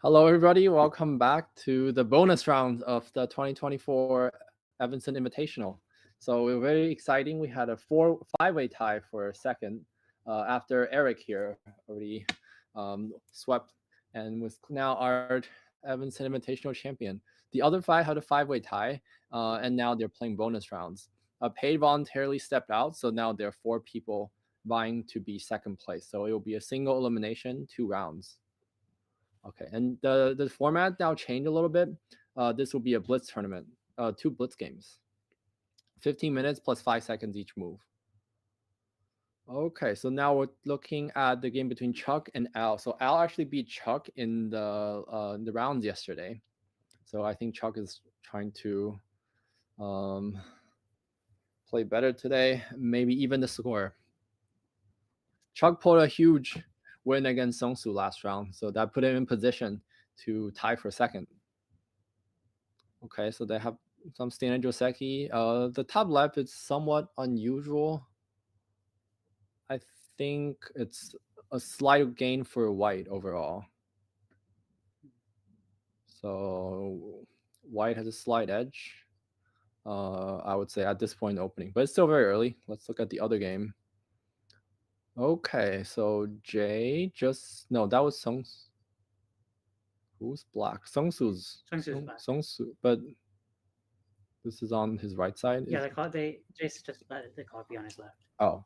Hello, everybody. Welcome back to the bonus round of the 2024 Evanston Invitational. So we're very exciting. We had a five-way tie for second after Eric here already swept and was now our Evanston Invitational champion. The other five had a five-way tie, and now they're playing bonus rounds. Paige voluntarily stepped out, so now there are 4 people vying to be second place. So it will be a single elimination, 2 rounds. Okay, and the format now changed a little bit. This will be a Blitz tournament, 2 Blitz games. 15 minutes plus 5 seconds each move. Okay, so now we're looking at the game between Cheuk and Al. So Al actually beat Cheuk in the rounds yesterday. So I think Cheuk is trying to play better today, maybe even the score. Cheuk pulled a huge win against Sungsoo last round, so that put him in position to tie for second. Okay, so they have some standard Joseki. The top left is somewhat unusual. I think it's a slight gain for white overall. So white has a slight edge, I would say, at this point in the opening, but it's still very early. Let's look at the other game. Okay, so Jay that was Sungsoo. Who's black? Sungsoo's black. Sungsoo, but this is on his right side. Yeah, Jay's just let the clock be on his left. Oh.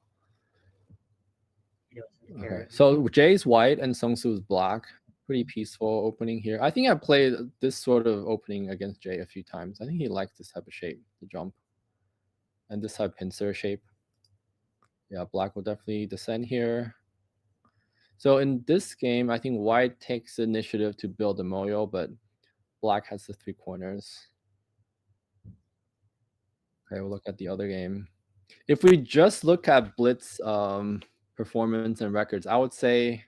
Okay. So Jay's white and Sungsoo's black. Pretty peaceful opening here. I think I played this sort of opening against Jay a few times. I think he likes this type of shape, the jump, and this type of pincer shape. Yeah, black will definitely descend here. So in this game, I think white takes the initiative to build the moyo, but black has the 3 corners. Okay, we'll look at the other game. If we just look at Blitz performance and records, I would say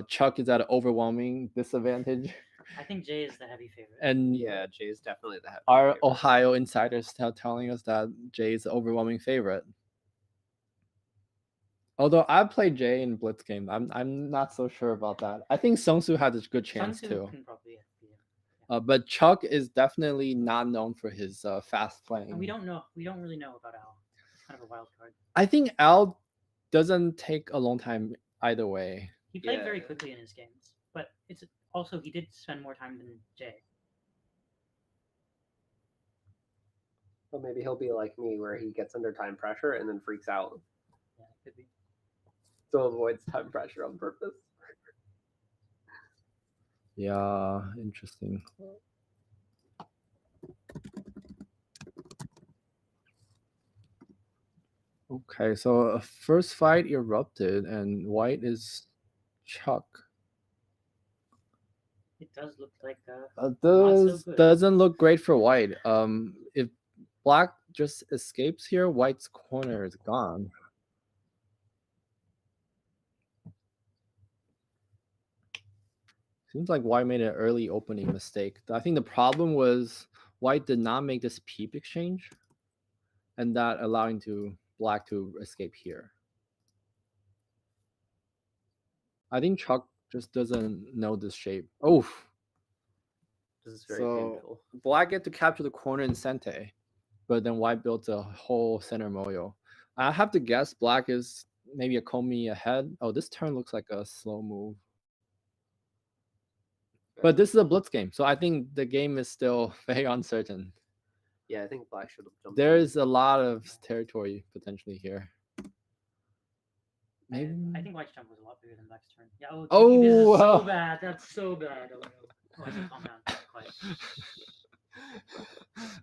Cheuk is at an overwhelming disadvantage. I think Jay is the heavy favorite. And yeah, Jay is definitely the heavy our favorite. Ohio insiders telling us that Jay is the overwhelming favorite. Although I played Jay in Blitz game, I'm not so sure about that. I think Sungsoo had a good chance Sungsoo too. Can probably beat him. But Cheuk is definitely not known for his fast playing. And we don't really know about Al. It's kind of a wild card. I think Al doesn't take a long time either way. He played very quickly in his games, but it's also he did spend more time than Jay. Well, maybe he'll be like me, where he gets under time pressure and then freaks out. Yeah, could be. So avoids time pressure on purpose. Yeah, interesting. Okay, so a first fight erupted, and white is Cheuk. It does look like doesn't look great for white. If black just escapes here, white's corner is gone. Seems like white made an early opening mistake. I think the problem was white did not make this peep exchange, and that allowing black to escape here. I think Cheuk just doesn't know this shape. Oh, this is very painful. Black get to capture the corner in Sente, but then white builds a whole center moyo. I have to guess black is maybe a komi ahead. Oh, this turn looks like a slow move. But this is a Blitz game, so I think the game is still very uncertain. Yeah, I think black should have jumped. There's a lot of territory potentially here. Maybe. I think white's jump was a lot bigger than black's turn. Yeah. Oh, this is so bad. That's so bad. Oh, I should calm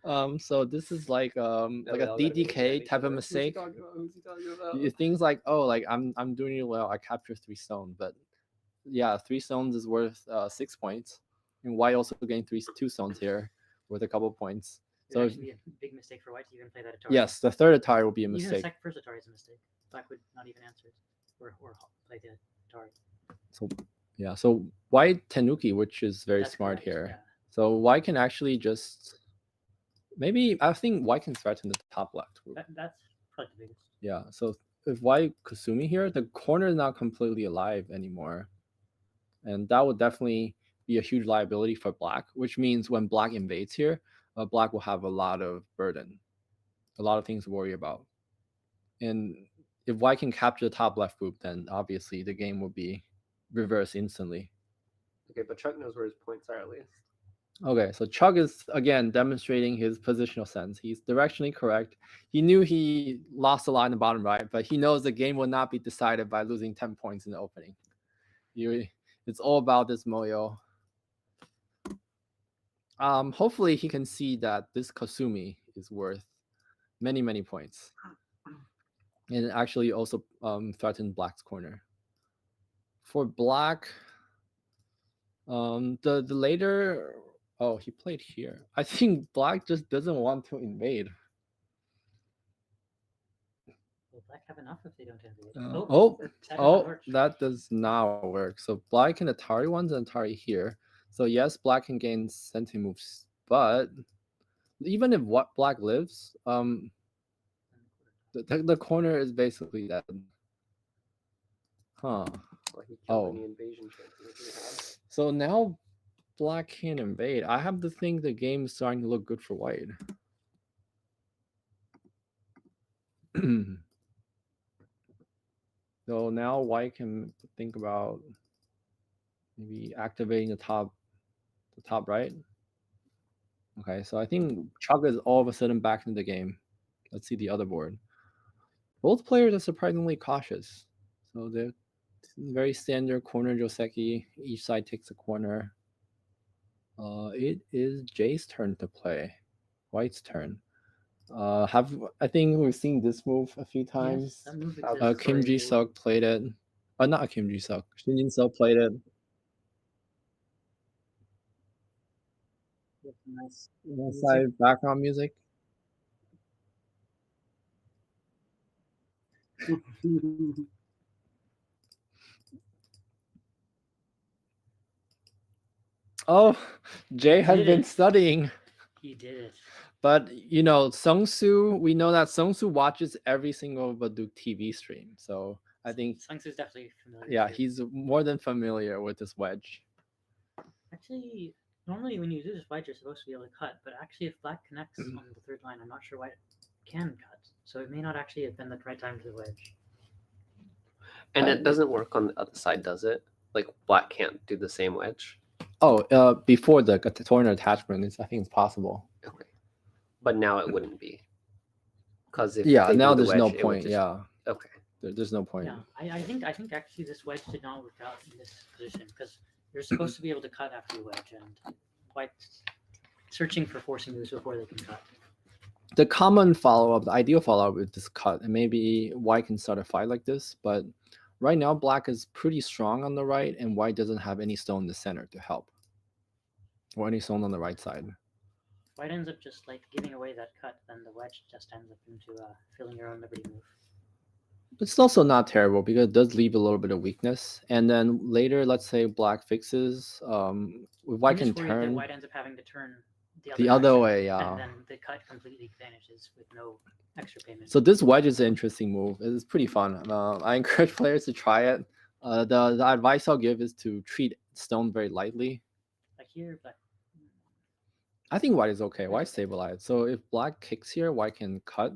down. So this is like a DDK type of mistake. Who's he talking about? Things like, oh, like I'm doing it well. I capture 3 stones, but yeah, 3 stones is worth 6 points, and white also getting 2 stones here worth a couple points. So it would be a big mistake for white to even play that Atari. Yes, the third Atari will be a mistake. Even the first Atari is a mistake. Black would not even answer or play the Atari. So yeah, so white Tenuki, which is very smart correct, here. Yeah. So white can actually just maybe I think white can threaten the top left. That's Probably the biggest. Yeah, so if white Kasumi here, the corner is not completely alive anymore. And that would definitely be a huge liability for black, which means when black invades here, black will have a lot of burden, a lot of things to worry about. And if white can capture the top left group, then obviously the game will be reversed instantly. Okay, but Cheuk knows where his points are at least. Okay, so Cheuk is again demonstrating his positional sense. He's directionally correct. He knew he lost a lot in the bottom right, but he knows the game will not be decided by losing 10 points in the opening. It's all about this Moyo. Hopefully he can see that this Kasumi is worth many, many points. And actually also threaten black's corner. For black, the later, oh, he played here. I think black just doesn't want to invade. Will black have enough if they don't invade? That doesn't work. that does not work. So black can Atari ones and Atari here. So yes, black can gain senti moves, but even if what black lives, the corner is basically dead. Huh. Well, he killed Oh. any invasion chances So now black can invade. I have to think the game is starting to look good for white. So now white can think about maybe activating the top right. Okay, so I think Cheuk is all of a sudden back in the game. Let's see the other board. Both players are surprisingly cautious. So they're very standard corner Joseki. Each side takes a corner. It is Jay's turn to play. White's turn. I think we've seen this move a few times. Yes, that move Uh, exists. Kim Ji-suk played it. Not Kim Ji-suk. Shin Jin-suk played it. Nice. Side background music. Oh, Jay has did been it. studying. He did it. But you know, Sungsoo, we know that Sungsoo watches every single Baduk TV stream. So I think Sungsoo's definitely familiar. yeah, too. he's more than familiar with this wedge. Actually, normally when you do this wedge, you're supposed to be able to cut, but actually, if black connects on the third line, I'm not sure white can cut. So it may not actually have been the right time to the wedge. And it doesn't work on the other side, does it? Like black can't do the same wedge. Oh, before the corner attachment, I think it's possible. Okay, but now it wouldn't be. Because if Yeah, they now do the there's no wedge, it would point. just- Yeah, Okay. there's no point. Yeah, I think actually this wedge did not work out in this position because you're supposed to be able to cut after the wedge, and white's searching for forcing moves before they can cut. The common follow-up, the ideal follow-up is this cut, and maybe white can start a fight like this, but right now black is pretty strong on the right, and white doesn't have any stone in the center to help, or any stone on the right side. White ends up just like giving away that cut, then the wedge just ends up into filling your own liberty move. It's also not terrible because it does leave a little bit of weakness, and then later, let's say black fixes, white I'm can just worried that turn white ends up having to turn the other direction, way. Yeah. and then the cut completely vanishes with no extra payment. So this wedge is an interesting move. It's pretty fun. I encourage players to try it. The advice I'll give is to treat stone very lightly. Like here, black. I think white is okay. White stabilized. So if black kicks here, white can cut.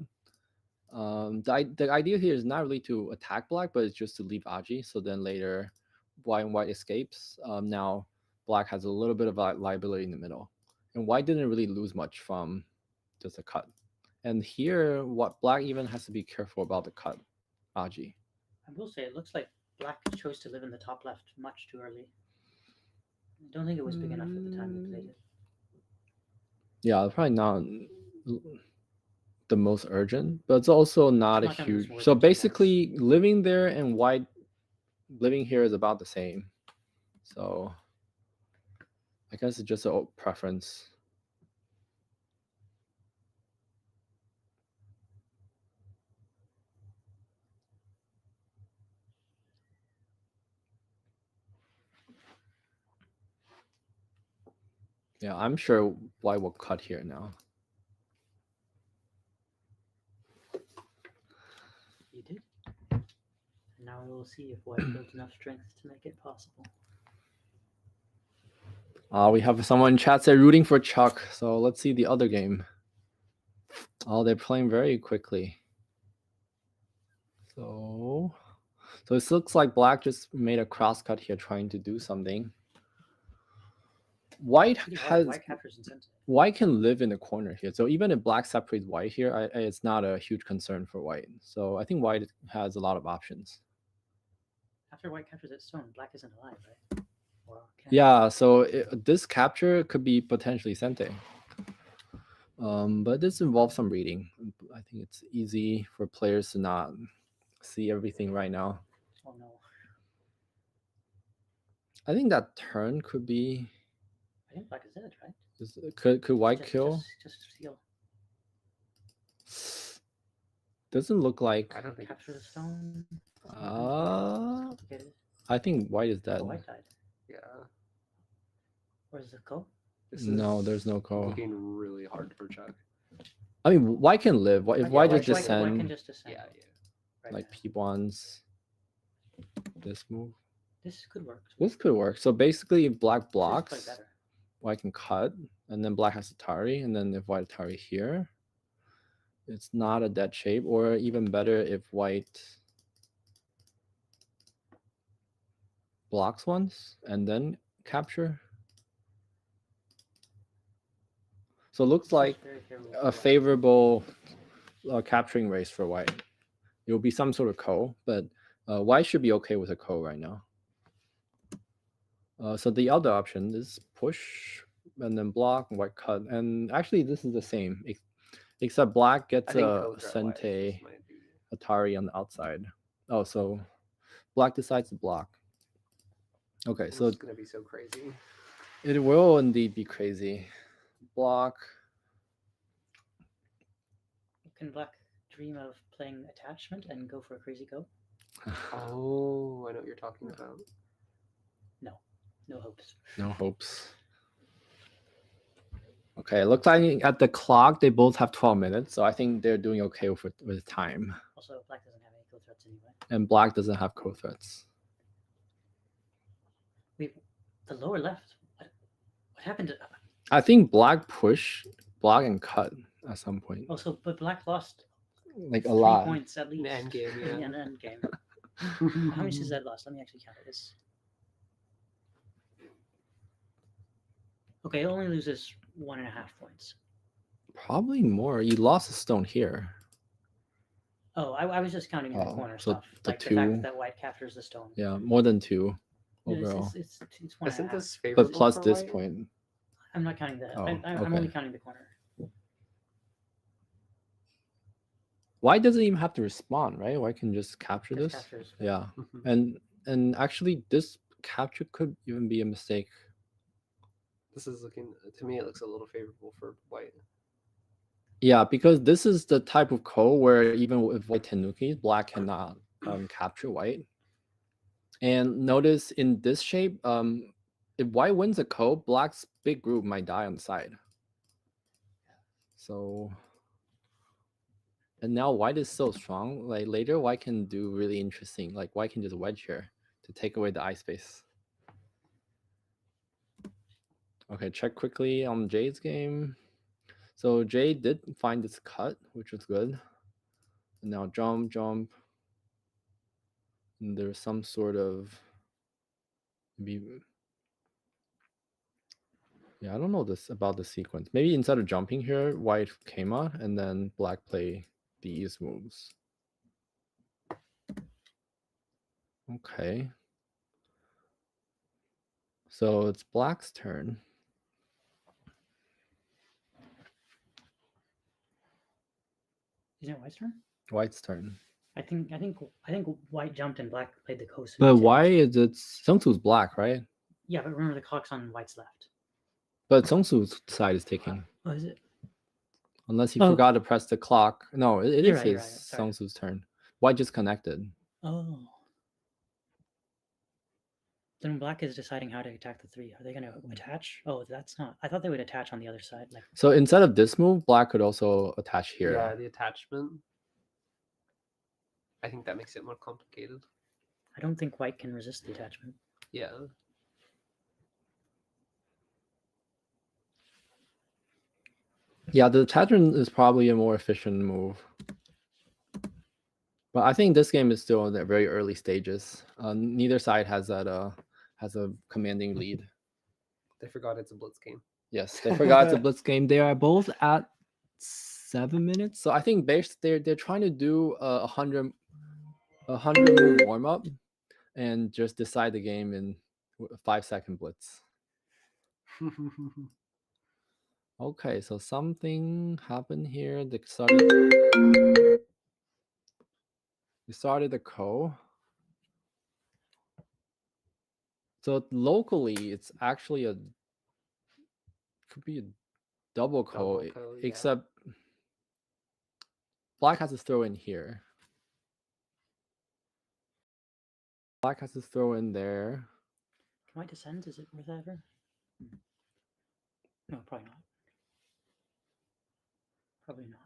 The idea here is not really to attack black, but it's just to leave Aji. So then later, white escapes. Now black has a little bit of liability in the middle, and white didn't really lose much from just a cut. And here, what black even has to be careful about the cut, Aji. I will say it looks like black chose to live in the top left much too early. I don't think it was big enough at the time he played it. Yeah, probably not the most urgent, but it's also not It's a not gonna lose huge. more So than 2 points. basically, living there and white living here is about the same. So I guess it's just a preference. Yeah, I'm sure white will cut here now. did. And now we will see if white builds enough strength to make it possible. We have someone in chat say rooting for Cheuk. So let's see the other game. Oh, they're playing very quickly. So it looks like black just made a crosscut here trying to do something. White captures in center. White can live in the corner here. So even if black separates white here, it's not a huge concern for white. So I think white has a lot of options. After white captures its stone, black isn't alive, right? Yeah, so this capture could be potentially Sente. But this involves some reading. I think it's easy for players to not see everything right now. Oh no. I think that turn could be. I think black is dead, right? Could white kill? Just steal. Doesn't look like. I don't think Capture the stone. I think white is dead. Oh, white died. Yeah. Where's the ko? No, there's no ko. Looking really hard for Cheuk. I mean, white can live. If white just descend, white can just descend. Yeah. Right like now. P1's this move. This could work. This could work. So basically, if black Play blocks, better. white can cut, and then black has Atari, and then if white Atari here, it's not a dead shape. Or even better, if white blocks once and then capture. So it looks like a favorable capturing race for white. It will be some sort of ko, but white should be okay with a ko right now. So the other option is push and then block and white cut. And actually, this is the same, except black gets a Sente Atari on the outside. Oh, so black decides to block. Okay, so it's going to be so crazy. It will indeed be crazy. Block. Can black dream of playing attachment and go for a crazy go? Oh, I know what you're talking about. No hopes. No hopes. Okay, it looks like at the clock they both have 12 minutes, so I think they're doing okay with time. Also, black doesn't have any ko threats anyway. And black doesn't have ko threats. Wait, the lower left. What happened? I think black push, block, and cut at some point. Also, but black lost Like a 3 lot. points at least. An end game, yeah. An end game. How much is that lost? Let me actually count this. Okay, it only loses 1.5 points. Probably more. You lost a stone here. Oh, I was just counting in the corner so stuff. the Like two- the fact that white captures the stone. Yeah, more than 2 No, overall. it's 1.5. Isn't this favorable But plus for this white? point. I'm not counting that. Oh, I'm okay. only counting the corner. White doesn't even have to respond, right? White can just capture Just this. captures. Yeah. Mhm. And actually this capture could even be a mistake. This is looking, to me, it looks a little favorable for white. Yeah, because this is the type of ko where even with white tenukis, black cannot capture white. And notice in this shape, if white wins a ko, black's big group might die on the side. So, and now white is so strong. Like later, white can do really interesting. Like white can just wedge here to take away the eye space. Okay, check quickly on Jade's game. So Jade did find this cut, which was good. And now jump. And there's some sort of maybe. Yeah, I don't know this about the sequence. Maybe instead of jumping here, white came out and then black play these moves. Okay. So it's black's turn. Isn't it white's turn? White's turn. I think white jumped and black played the coast. But why is it Sungsoo's black, right? Yeah, but remember the clock's on white's left. But Sungsoo's side is taking. Oh, is it? Unless he forgot to press the clock. No, it You're is right, you're his right. Sorry. Sungsoo's turn. White just connected. Oh. Then black is deciding how to attack the 3. Are they going to attach? Oh, that's not. I thought they would attach on the other side. Like. So instead of this move, black could also attach here. Yeah, the attachment. I think that makes it more complicated. I don't think white can resist the attachment. Yeah. Yeah, the attachment is probably a more efficient move. But I think this game is still in the very early stages. Neither side has a commanding lead. They forgot it's a blitz game. Yes, they forgot it's a blitz game. They are both at 7 minutes. So I think they're trying to do a 100 move warm up and just decide the game in a 5-second blitz. Okay, so something happened here. They started the ko. So locally, it's actually could be a double ko, Double ko, yeah. except black has to throw in here. Black has to throw in there. Can white descend? Is it worth ever? No, probably not. Probably not.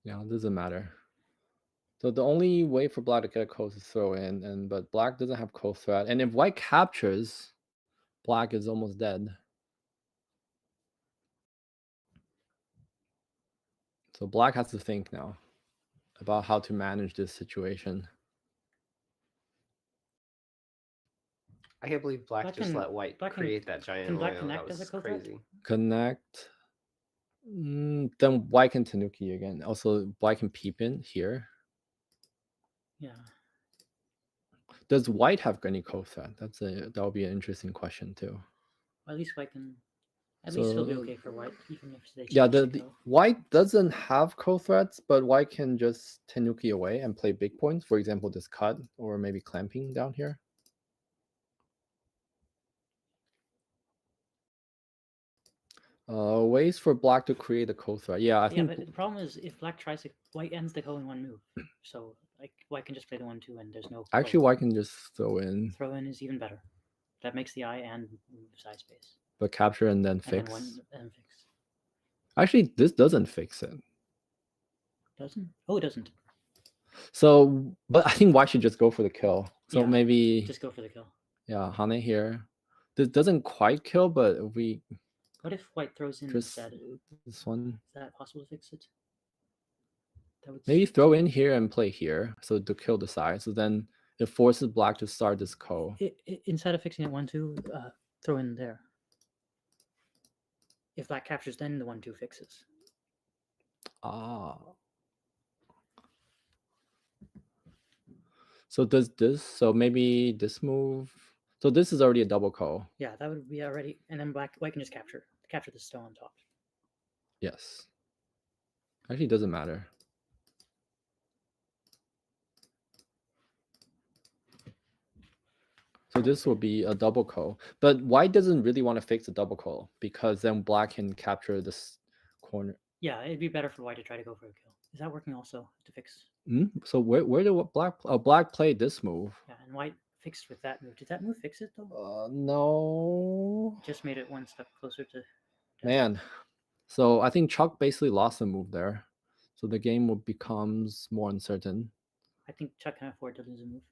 Yeah, it doesn't matter. So the only way for black to get a ko is to throw in, but black doesn't have ko threat. And if white captures, black is almost dead. So black has to think now about how to manage this situation. I can't believe black Black just can- let white black can- create that giant can black oil. connect That as a was co-threat? crazy. Connect. Then white can Tanuki again. Also, white can peep in here. Yeah. Does white have any ko threat? That would be an interesting question too. Well, at least white can. At least it'll be So, okay for white, even if they. Yeah, choose to the go. white doesn't have ko threats, but white can just Tanuki away and play big points. For example, this cut or maybe clamping down here. Ways for black to create a ko threat. Yeah, I Yeah, think but the problem is if black tries to, white ends the ko in one move. So like white can just play the 1/2 and there's no. actually white can just throw in, Throw in is even better. That makes the eye and move side space. but capture and then And fix. then one and fix. Actually, this doesn't fix it. Doesn't? Oh, it doesn't. So, but I think white should just go for the kill. So Yeah, maybe just go for the kill. yeah, Hane here. This doesn't quite kill, but if we What if white throws in just instead? this one, Is that possible to fix it? That would maybe throw in here and play here, so to kill the side. So then it forces black to start this ko. Instead of fixing it 1/2, throw in there. If black captures, then the 1/2 fixes. Ah. So does this? So maybe this move. So this is already a double ko. Yeah, that would be already, and then white can just capture the stone on top. Yes. Actually, it doesn't matter. So this will be a double ko, but white doesn't really want to fix a double ko because then black can capture this corner. Yeah, it'd be better for white to try to go for a kill. Is that working also to fix? So where did black play this move? Yeah, and white fixed with that move. Did that move fix it though? No. Just made it one step closer to. Man. So I think Chuck basically lost a move there. So the game becomes more uncertain. I think Chuck can afford to lose a move.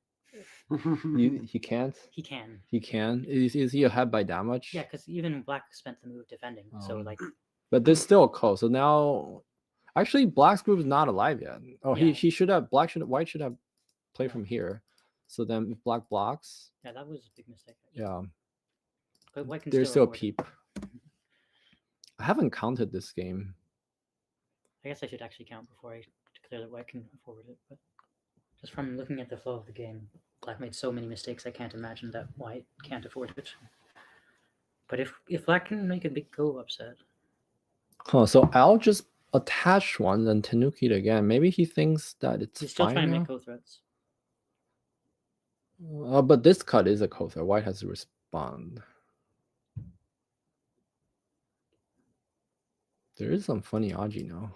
He can't. He can. He can. Is he ahead by that much? Yeah, because even black spent the move defending. So like. But there's still a ko. So now, actually, black's group is not alive yet. Oh, Yeah. he should have. White should have played Yeah. from here. So then if black blocks. Yeah, that was a big mistake. Yeah. But white can There's still a afford it. peep. I haven't counted this game. I guess I should actually count before I declare that white can afford it. But just from looking at the flow of the game, black made so many mistakes. I can't imagine that white can't afford it. But if black can make a big go upset. Huh, so I'll just attach one and Tanuki it again. Maybe he thinks that it's He's still fine trying to now. make co-threats. But this cut is a ko threat. White has to respond. There is some funny Aji now.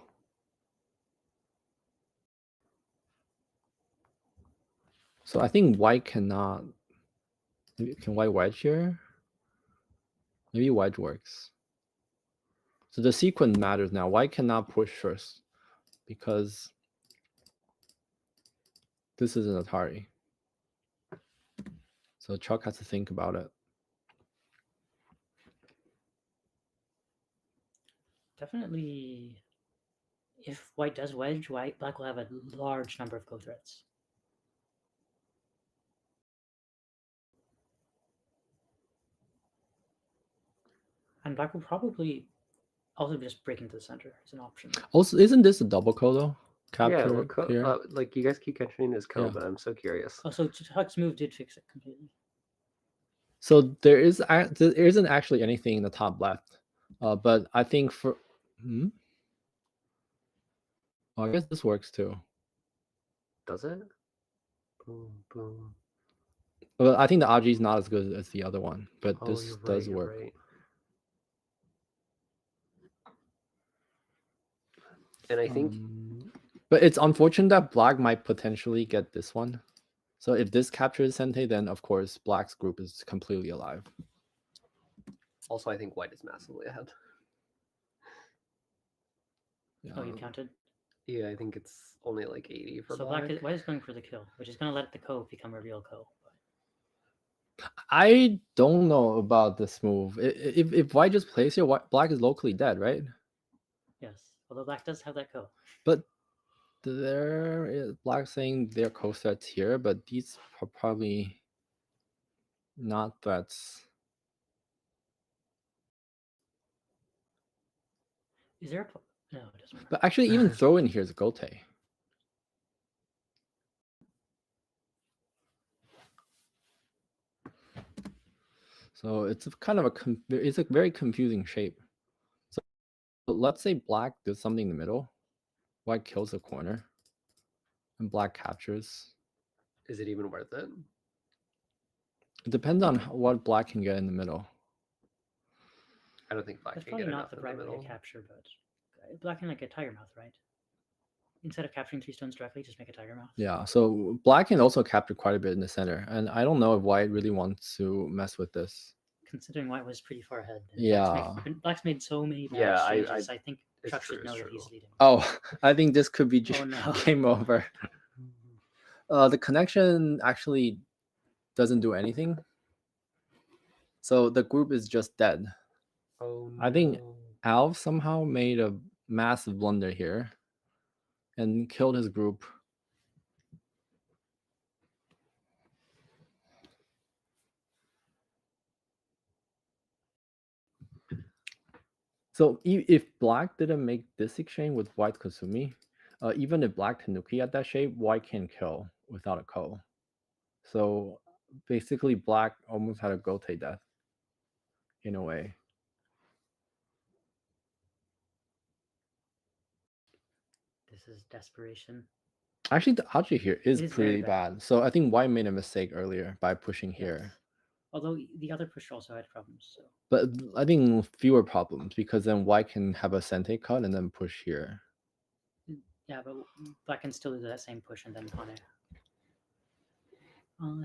So I think white cannot. Can white wedge here? Maybe wedge works. So the sequence matters now. White cannot push first because this is an Atari. So Cheuk has to think about it. Definitely, if white does wedge, black will have a large number of go threats. And black will probably also just break into the center as an option. Also, isn't this a double ko though? Yeah, Capture well, here. like you guys keep mentioning his ko, Yeah. but I'm so curious. Oh, so Cheuk's move did fix it completely. So there isn't actually anything in the top left, but I think for oh, I guess this works too. Does it? Boom, boom. But I think the RG is not as good as the other one, but Oh, this you're right, does you're work. right. And I think, but it's unfortunate that black might potentially get this one. So if this captures Sente, then of course black's group is completely alive. also I think white is massively ahead. Yeah. Oh, you counted? Yeah, I think it's only like 80 for So black. white is going for the kill, which is going to let the ko become a real ko. I don't know about this move. If white just plays here, black is locally dead, right? Yes, although black does have that ko. But there is black saying their co-threats here, but these are probably not threats. Is there a no? It doesn't matter. But actually, even throw in here is Gote. So it's kind of it's a very confusing shape. So let's say black does something in the middle, white kills the corner, and black captures. Is it even worth it? It depends on what black can get in the middle. I don't think black That's can probably get not enough the in the right way middle. to capture, but black can like a tiger mouth, right? Instead of capturing 3 stones directly, just make a tiger mouth. Yeah, so black can also capture quite a bit in the center, and I don't know if white really wants to mess with this. Considering white was pretty far ahead. Yeah. Black's made so many bad Yeah, exchanges. I think it's Cheuk true, should know it's that he's true. leading. Oh, I think this could be Oh, no. game over. The connection actually doesn't do anything. So the group is just dead. Oh, I think no. Alf somehow made a massive blunder here and killed his group. So if black didn't make this exchange with white Kasumi, even if black Tanuki at that shape, white can kill without a ko. So basically black almost had a Gote death in a way. This is desperation. Actually, the Aji here is It is pretty very bad. bad. So I think white made a mistake earlier by pushing here. Yes. Although the other pusher also had problems. So. But I think fewer problems because then white can have a Sente cut and then push here. Yeah, but black can still do that same push and then Hane.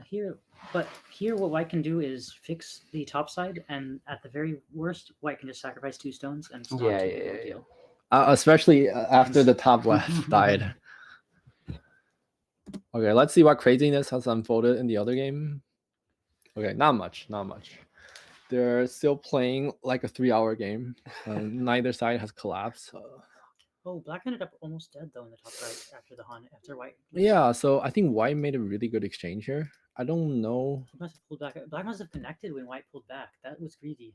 Here what white can do is fix the top side, and at the very worst, white can just sacrifice 2 stones, and it's not too big of a deal. Especially after the top left died. Okay, let's see what craziness has unfolded in the other game. Okay, not much. They're still playing like a 3-hour game. Neither side has collapsed. Oh, black ended up almost dead though in the top right after white. Yeah, so I think white made a really good exchange here. I don't know. He must have pulled back. Black must have connected when white pulled back. That was greedy.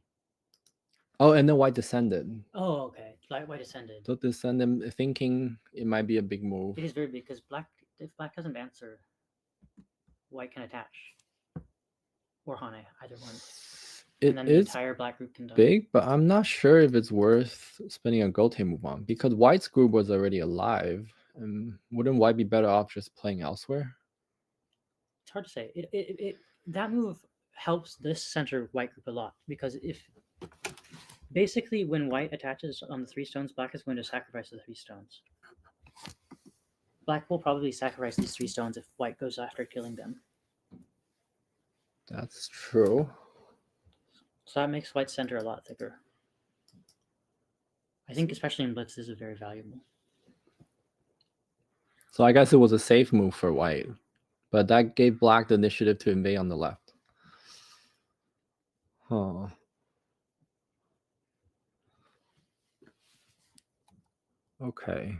Oh, and then white descended. Oh, okay. White descended. So descended thinking it might be a big move. It is very big because if black doesn't answer, white can attach. Or Hane, either one. And then the entire black group can die. Big, but I'm not sure if it's worth spending a Gote move on because white's group was already alive. And wouldn't white be better off just playing elsewhere? It's hard to say. That move helps this center white group a lot because if basically when white attaches on the 3 stones, black is going to sacrifice the 3 stones. Black will probably sacrifice these 3 stones if white goes after killing them. That's true. So that makes white's center a lot thicker. I think especially in Blitz, this is very valuable. So I guess it was a safe move for white. But that gave black the initiative to invade on the left. Huh. Okay.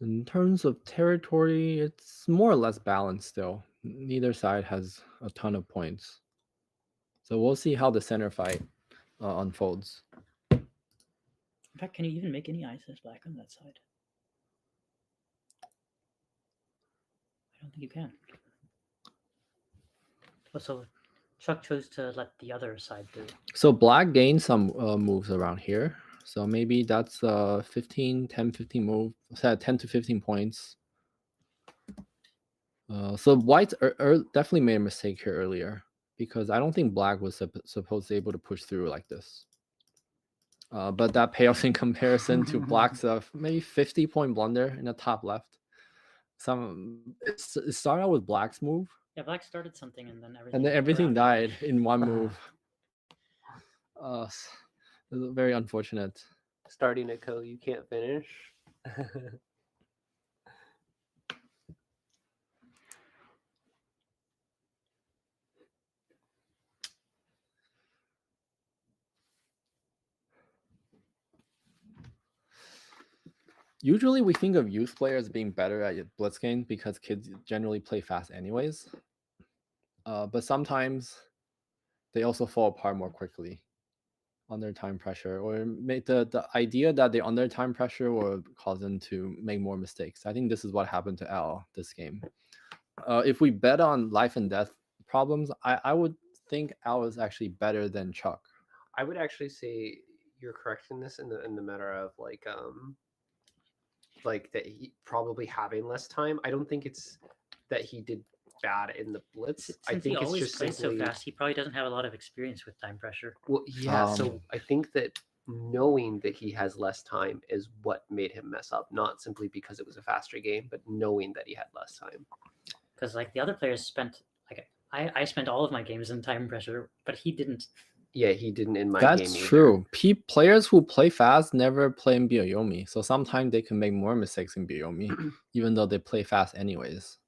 In terms of territory, it's more or less balanced still. Neither side has a ton of points. So we'll see how the center fight unfolds. In fact, can you even make any ISS black on that side? I don't think you can. Oh, so Cheuk chose to let the other side through. So black gained some moves around here. So maybe that's 15, 10, 15 move, 10 to 15 points. So white definitely made a mistake here earlier because I don't think black was supposed to be able to push through like this. But that payoffs in comparison to black's maybe 50-point blunder in the top left. It started out with black's move. Yeah, black started something and then everything. And then everything died in one move. Very unfortunate. Starting a co you can't finish. Usually we think of youth players being better at Blitz games because kids generally play fast anyways. But sometimes they also fall apart more quickly under time pressure, or make the idea that they're under time pressure will cause them to make more mistakes. I think this is what happened to Al this game. If we bet on life and death problems, I would think Al is actually better than Cheuk. I would actually say you're correct in this in the matter of like that he probably having less time. I don't think it's that he did bad in the Blitz. Since I think he it's always just plays simply so fast, he probably doesn't have a lot of experience with time pressure. well, yeah. So I think that knowing that he has less time is what made him mess up, not simply because it was a faster game, but knowing that he had less time. Because like the other players spent like I spent all of my games in time pressure, but he didn't. Yeah, he didn't in my game. That's true. Players who play fast never play in Byoyomi, so sometimes they can make more mistakes in Byoyomi, even though they play fast anyways.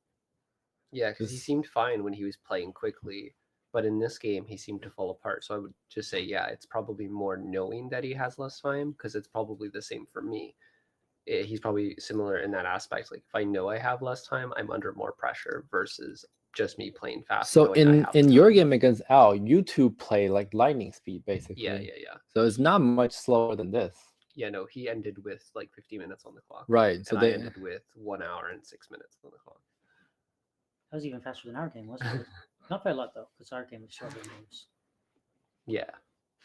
Yeah, because he seemed fine when he was playing quickly, but in this game he seemed to fall apart. So I would just say, yeah, it's probably more knowing that he has less time, because it's probably the same for me. He's probably similar in that aspect. Like if I know I have less time, I'm under more pressure versus just me playing fast. So in your game against Al, you two play like lightning speed basically. Yeah. So it's not much slower than this. Yeah, no, he ended with like 50 minutes on the clock. Right. So I ended with 1 hour and 6 minutes on the clock. That was even faster than our game, wasn't it? Not by a lot though, because our game was shorter moves. Yeah.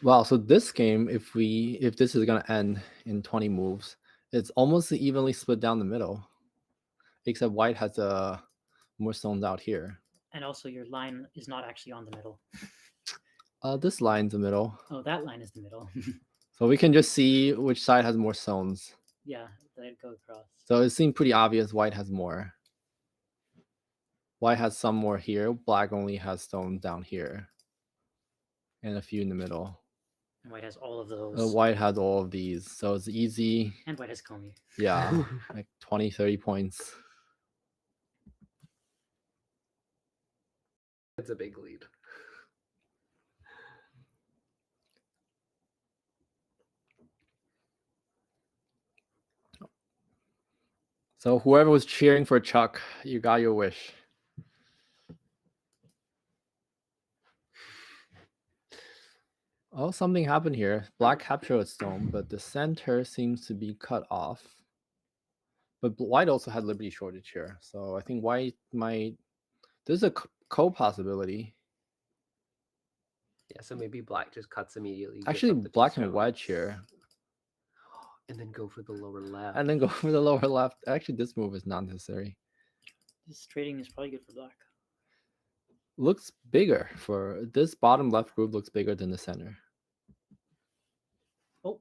Wow. So this game, if this is gonna end in 20 moves, it's almost evenly split down the middle, except white has more stones out here. And also, your line is not actually on the middle. This line's the middle. Oh, that line is the middle. So we can just see which side has more stones. Yeah, they go across. So it seemed pretty obvious white has more. White has some more here. Black only has stones down here. And a few in the middle. And white has all of those. White has all of these. So it's easy. And white has Komi. Yeah, like 20, 30 points. It's a big lead. So whoever was cheering for Cheuk, you got your wish. Oh, something happened here. Black captured a stone, but the center seems to be cut off. But white also had liberty shortage here. So I think white might... There's a co-possibility. Yeah, so maybe black just cuts immediately. Actually, black can wedge here. And then go for the lower left. And then go for the lower left. Actually, this move is not necessary. This trading is probably good for black. Looks bigger for this bottom left group. Looks bigger than the center. Oh,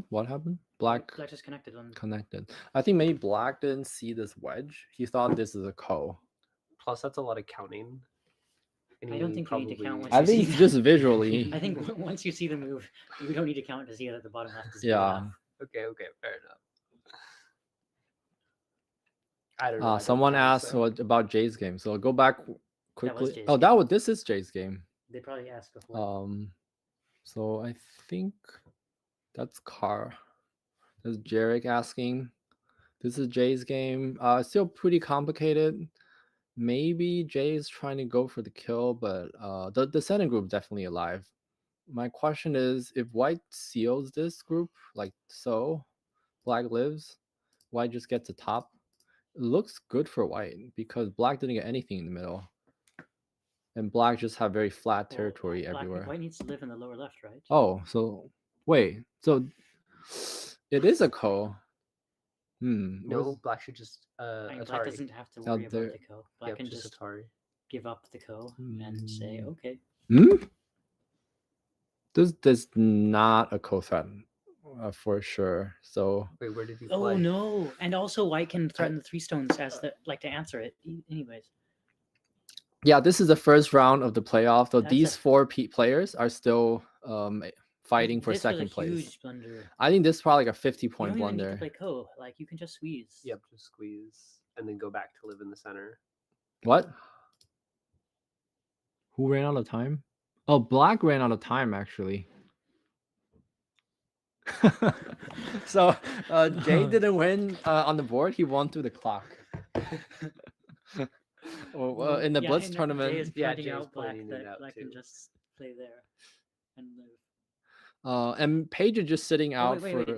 what happened? Black just connected on. Connected. I think maybe black didn't see this wedge. He thought this is a ko. Plus, that's a lot of counting. I don't think you need to count. I think just visually. I think once you see the move, you don't need to count to see that the bottom left is. Yeah. Okay, fair enough. I don't know. I don't Someone think asked so. what about Jay's game. So go back quickly. Jay's Oh, game. this is Jay's game. They probably asked before. So I think that's Car. That's Jarek asking. This is Jay's game. Still pretty complicated. Maybe Jay is trying to go for the kill, but the center group definitely alive. My question is, if White seals this group like so, Black lives, White just gets the top. It looks good for White because Black didn't get anything in the middle, and Black just have very flat territory everywhere. White needs to live in the lower left, right? Oh, so wait, so it is a co. No, Black should just Black Atari. doesn't have to worry about the co. Black can just Atari. give up the co and say, okay. This is not a co-threat for sure. So wait, where did you Oh play? no! And also, White can threaten the 3 stones as the to answer it. Anyways. Yeah, this is the first round of the playoff. So That's these 4 players are still fighting for this second was a place. Huge blunder. I think this is probably like a 50-point you don't blunder. Even need to play co. Like you can just squeeze. Yep, just squeeze and then go back to live in the center. What? Who ran out of time? Oh, Black ran out of time actually. So Jay didn't win on the board. He won through the clock. In the Blitz tournament, Jay is pointing Jay's out Black pointing that it out Black too. can just play there and live. And Paige is just sitting out wait.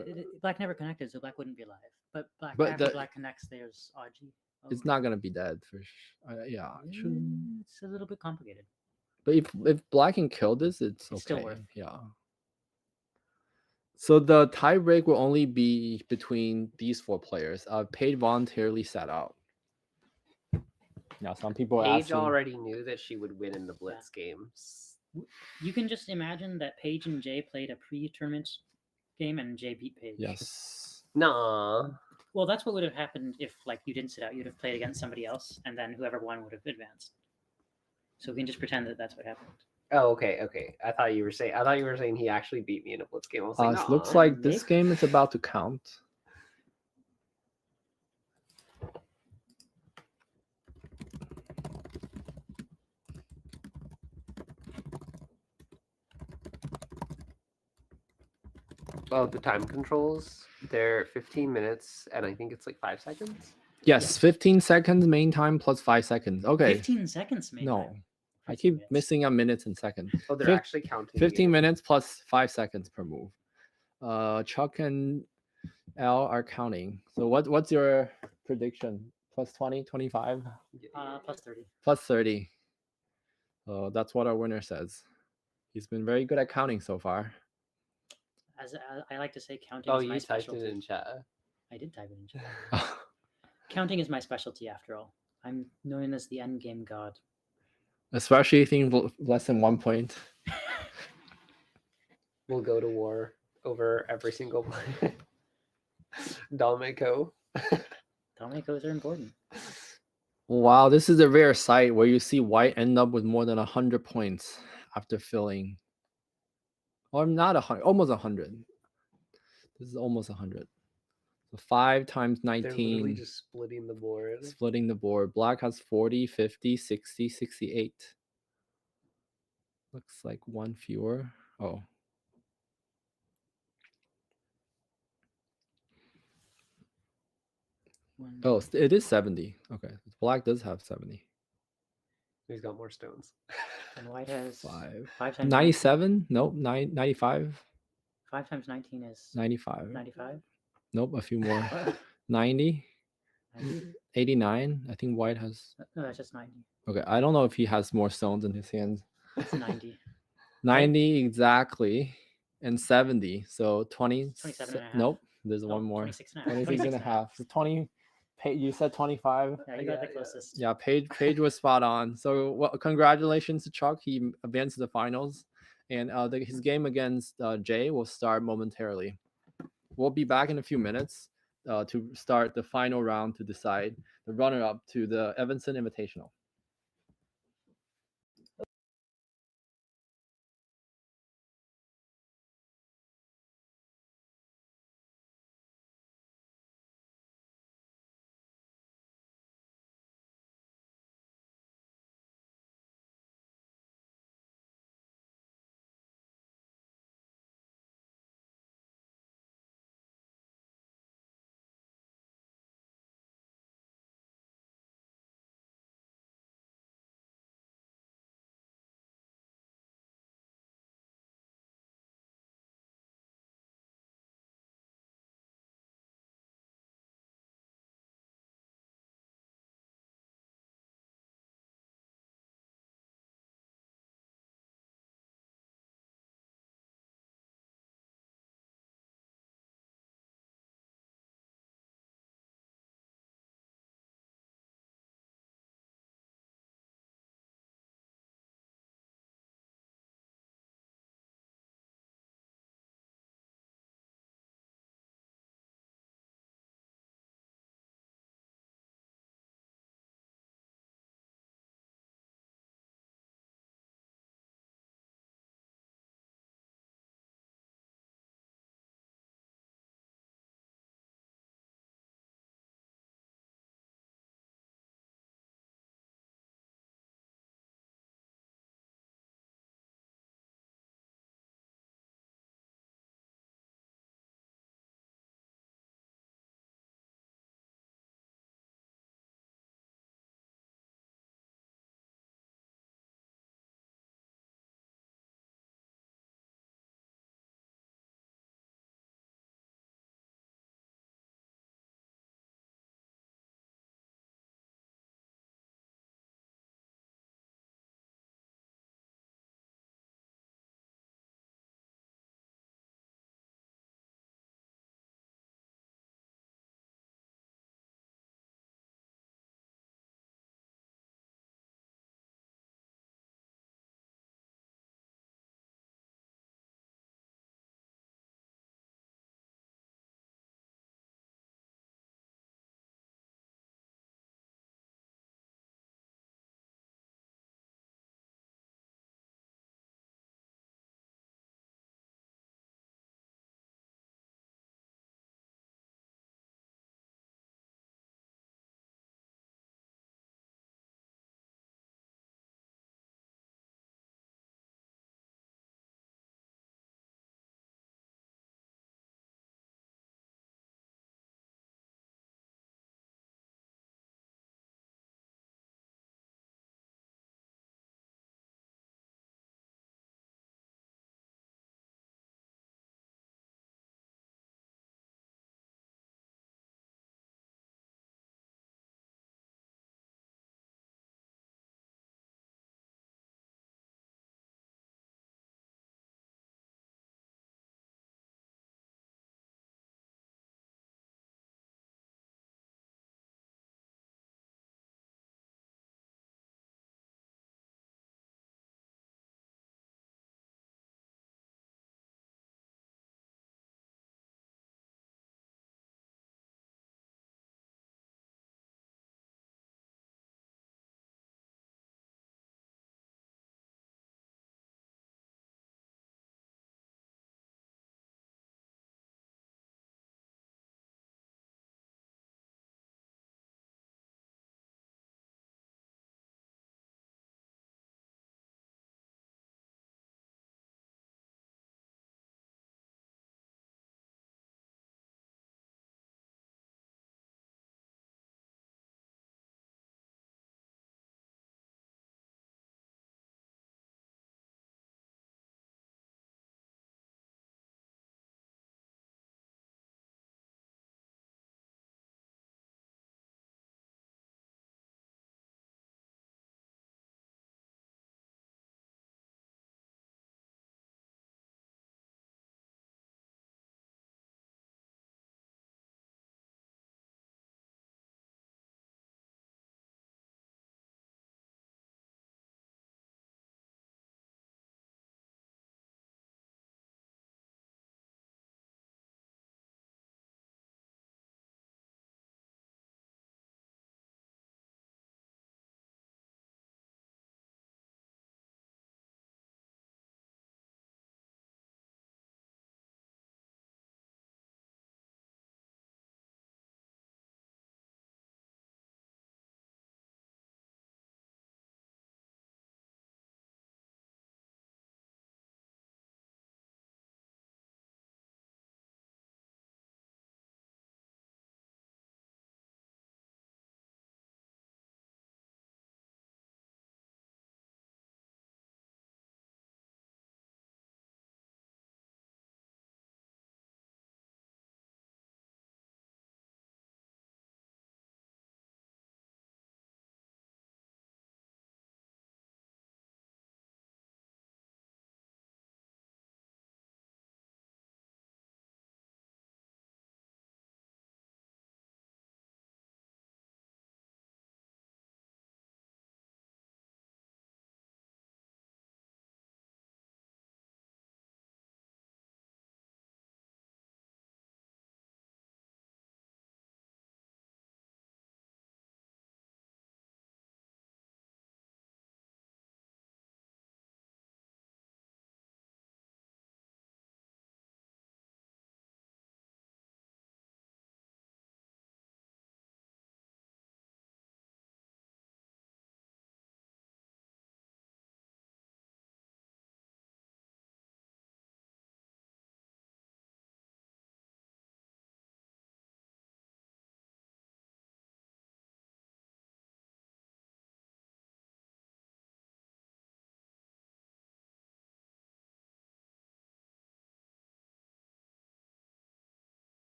Black never connected, so Black wouldn't be alive. But after Black connects, there's Aji. It's not gonna be dead for sure. Yeah, it shouldn't. It's a little bit complicated. But if Black can kill this, it's okay. Still worth. Yeah. So the tie break will only be between these 4 players. Paige voluntarily sat out. Now some people are Paige asking, already knew that she would win in the Blitz games. You can just imagine that Paige and Jay played a pre-tournament game and Jay beat Paige. Yes. Nah. Well, that's what would have happened if you didn't sit out. You'd have played against somebody else, and then whoever won would have advanced. So we can just pretend that that's what happened. Oh, okay. I thought you were saying he actually beat me in a Blitz game. I was like, It looks like this game is about to count. Well, the time controls, they're 15 minutes, and I think it's like 5 seconds. Yes, 15 seconds main time plus 5 seconds. Okay. 15 seconds main time. I keep missing on minutes and seconds. Oh, they're actually counting. 15 minutes plus 5 seconds per move. Chuck and L are counting. So what's your prediction? Plus 20, 25? Plus 30. Plus 30. That's what our winner says. He's been very good at counting so far. As I like to say, counting Oh, is my specialty. You typed it in chat. I did type it in chat. Counting is my specialty after all. I'm known as the endgame god. Especially if you think less than 1 point. We'll go to war over every single play. Dalmeco. Dalmecos are important. Wow, this is a rare sight where you see White end up with more than 100 points after filling. Or not 100, almost 100. This is almost 100. So 5 times 19. They're literally just splitting the board. Splitting the board. Black has 40, 50, 60, 68. Looks like 1 fewer. Oh. Oh, it is 70. Okay. Black does have 70. He's got more stones. And White has 5 times 97? Nope. 95. 5 times 19 is 95. 95? Nope, a few more. 90. 89. I think White has. No, that's just 90. Okay, I don't know if he has more stones in his hands. It's 90. 90 exactly. And 70. So 20. 27 and a half. Nope, there's one more. 26 and a half. 26 and a half. So 20. You said 25. Yeah, you got the closest. Yeah, Paige was spot on. So congratulations to Chuck. He advanced to the finals. And his game against Jay will start momentarily. We'll be back in a few minutes to start the final round to decide the runner-up to the Evanston Invitational.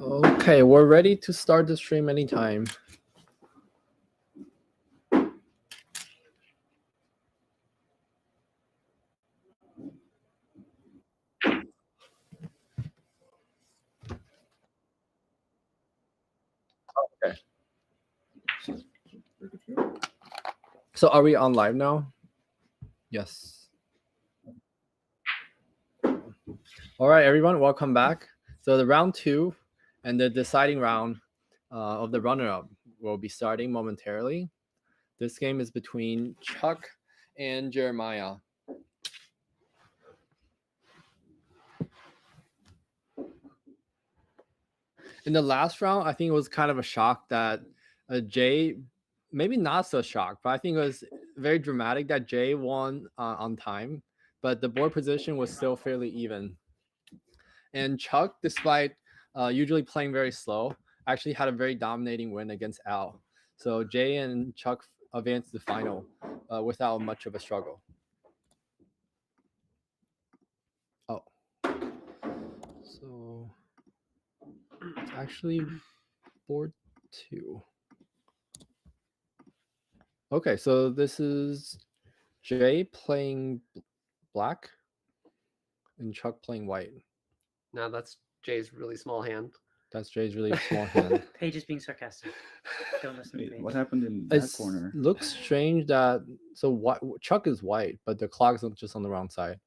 Okay, we're ready to start the stream anytime. Okay. So are we on live now? Yes. All right, everyone, welcome back. So the round 2 and the deciding round of the runner-up will be starting momentarily. This game is between Cheuk and Jeremiah. In the last round, I think it was kind of a shock that Jay, maybe not so shocked, but I think it was very dramatic that Jay won on time, but the board position was still fairly even. And Cheuk, despite usually playing very slow, actually had a very dominating win against Al. So Jay and Cheuk advanced to the final without much of a struggle. Oh. So it's actually board 2. Okay, so this is Jay playing black and Cheuk playing white. Now that's Jay's really small hand. That's Jay's really small hand. Paige is being sarcastic. Don't listen to Wait, Paige. what happened in that It corner? looks strange that Cheuk is white, but the clock's just on the wrong side.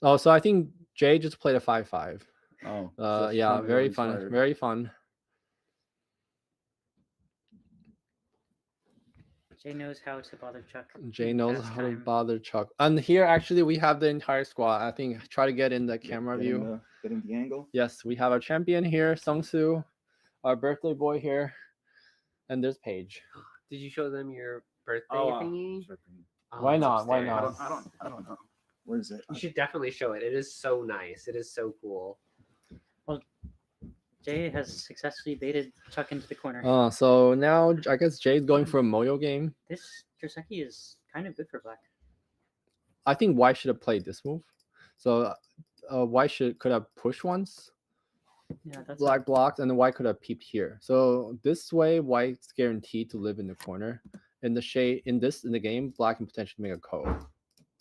Oh, so I think Jay just played a 5-5. Oh, Yeah, probably very what fun. inspired. Very fun. Jay knows how to bother Cheuk. Jay in knows past how to time. bother Cheuk. And here, actually, we have the entire squad. I think try to get in the camera view. Getting the angle. Yes, we have our champion here, Sungsoo, our birthday boy here, and there's Paige. Did you show them your birthday Oh, thingy? Oh, Why it's not? Why upstairs. not? I don't know. Where is it? You should definitely show it. It is so nice. It is so cool. Jay has successfully baited Cheuk into the corner. So now I guess Jay's going for a Moyo game. This Droseki is kind of good for black. I think White should have played this move. So White could have pushed once. Yeah, that's Black blocked, and the White could have peeped here. So this way, White's guaranteed to live in the corner. In the shade, in the game, Black can potentially make a ko.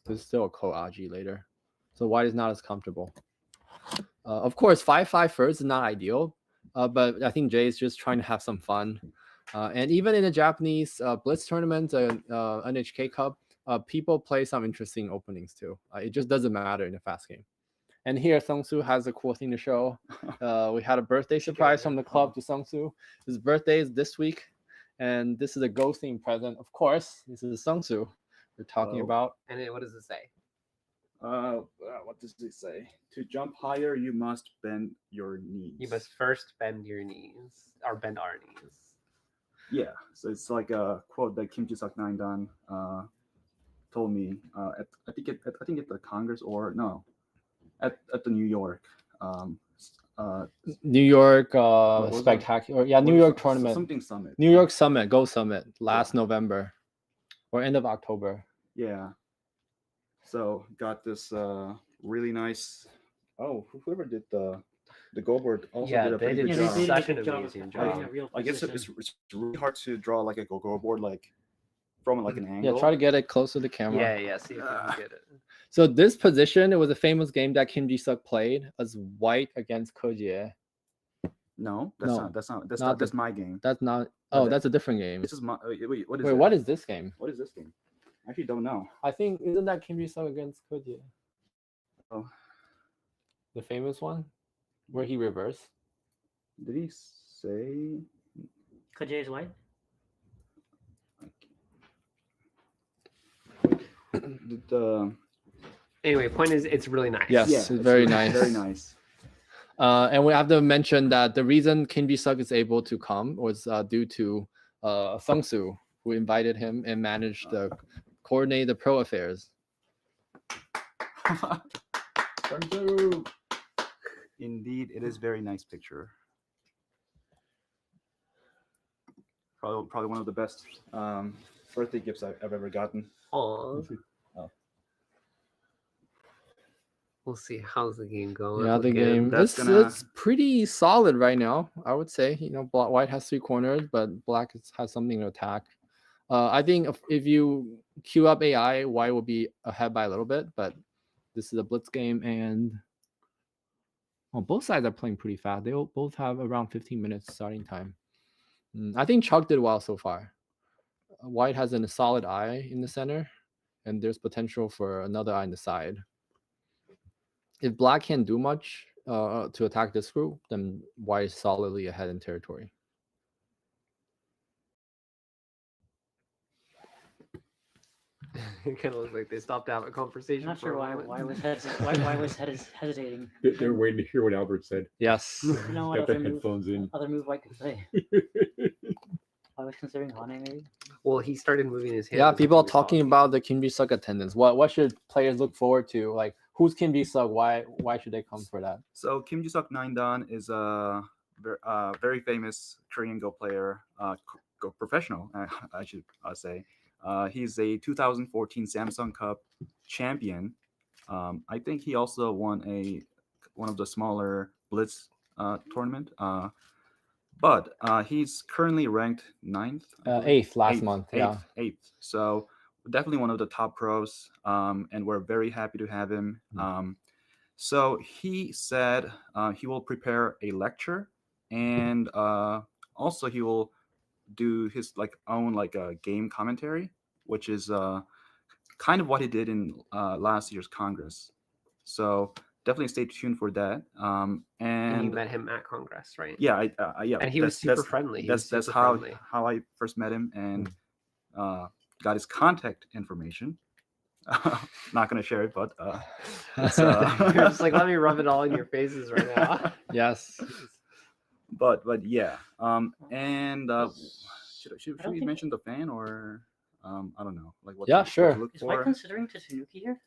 There's still a ko Aji later. So White is not as comfortable. Of course, 5-5 first is not ideal, but I think Jay is just trying to have some fun. And even in the Japanese Blitz tournament, NHK Cup, people play some interesting openings too. It just doesn't matter in a fast game. And here, Sungsoo has a cool thing to show. We had a birthday surprise from the club to Sungsoo. His birthday is this week, and this is a ghosting present. Of course, this is Sungsoo we're talking about. And what does it say? What does it say? To jump higher, you must bend your knees. You must first bend your knees, or bend our knees. Yeah, so it's like a quote that Kim Ji-suk Naindan told me. I think at the Congress at the New York. New York was spectacular. Yeah, New York tournament. Something summit. New York Summit, Go Summit, last November or end of October. Yeah. So got this really nice. Oh, whoever did the go board also did a pretty good job. they did Such a an good job amazing of job. having a real I guess position. it's really hard to draw like a go board like from like an angle. Yeah, try to get it close to the camera. Yeah, see if you can get it. So this position, it was a famous game that Kim Ji-suk played as White against Kojie. No, No, that's my game. That's not. No, Oh, that- that's a different game. This is my wait. What is Wait, it? what is this game? What is this game? I actually don't know. I think isn't that Kim Ji-suk against Kojie? Oh, The famous one, where he reversed. did he say? Kojie is white. Anyway, point is, it's really nice. Yes, Yeah, it's very really- nice. Very nice. And we have to mention that the reason Kim Ji-suk is able to come was due to Sungsoo, who invited him and managed to coordinate the pro affairs. Indeed, it is very nice picture. Probably one of the best birthday gifts I've ever gotten. Aww. We'll see how's the game going. Yeah, the Again, game that's it's pretty solid right now. I would say, white has 3 corners, but black has something to attack. I think if you queue up AI, white will be ahead by a little bit, but this is a blitz game, and both sides are playing pretty fast. They both have around 15 minutes starting time. I think Cheuk did well so far. White has a solid eye in the center, and there's potential for another eye in the side. If black can't do much to attack this group, then white is solidly ahead in territory. It kind of looks like they stopped to have a I'm conversation. not for sure a why moment. why was hesitating. They're waiting to hear what Albert said. Yes. You know what Got the other move, headphones in. other move White could play? I was considering Hane maybe. Well, he started moving his hands. Yeah, as people he are was talking about the Kim Ji-suk attendance. What should players look forward to? Like, who's Kim Ji-suk? Why should they come for that? So Kim Ji-suk Naindan is a very famous Korean Go player, Go professional, I should say. He's a 2014 Samsung Cup champion. I think he also won one of the smaller Blitz tournament. But he's currently ranked 9th. I believe. 8th last month. Yeah. Eighth. So definitely one of the top pros, and we're very happy to have him. So he said he will prepare a lecture, and also he will do his own game commentary, which is kind of what he did in last year's Congress. So definitely stay tuned for that. And you And met him at Congress, right? yeah, yeah, And he was super friendly. He was That's super how friendly. how I first met him and got his contact information. Not gonna share it, but it's, You're just like, let me rub it all in your faces right now. Yes. but yeah, and should don't we think- mention the fan or I don't know, like what? Yeah, what to sure. look Is White for? considering Tatsunuki here?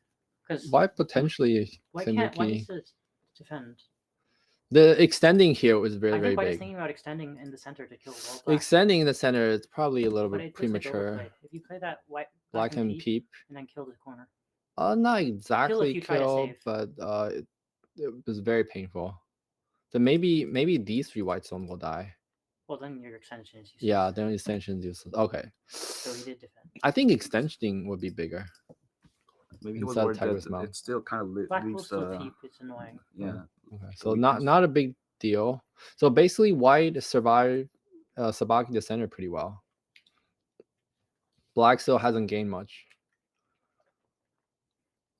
Because Why potentially White Tanuki? needs to defend. The extending here was very, I very think White is big. thinking about extending in the center to kill all black. Extending in the center is probably a little But bit it looks like premature. overplay. If you play that, White Black can peep peep. and then kill the corner. Not exactly you try to kill, save. but it was very painful. So maybe these 3 white stones will die. Well, then your extension is useless. Yeah, then extension is useless. Okay. So he did defend. I think extension would be bigger. Maybe he was inside worried Tiger's that mouth. it still kind of Black will leaves still peep. It's annoying. yeah. Okay. So So we not can a big deal. So basically, white survived Sabaki the center pretty well. Black still hasn't gained much.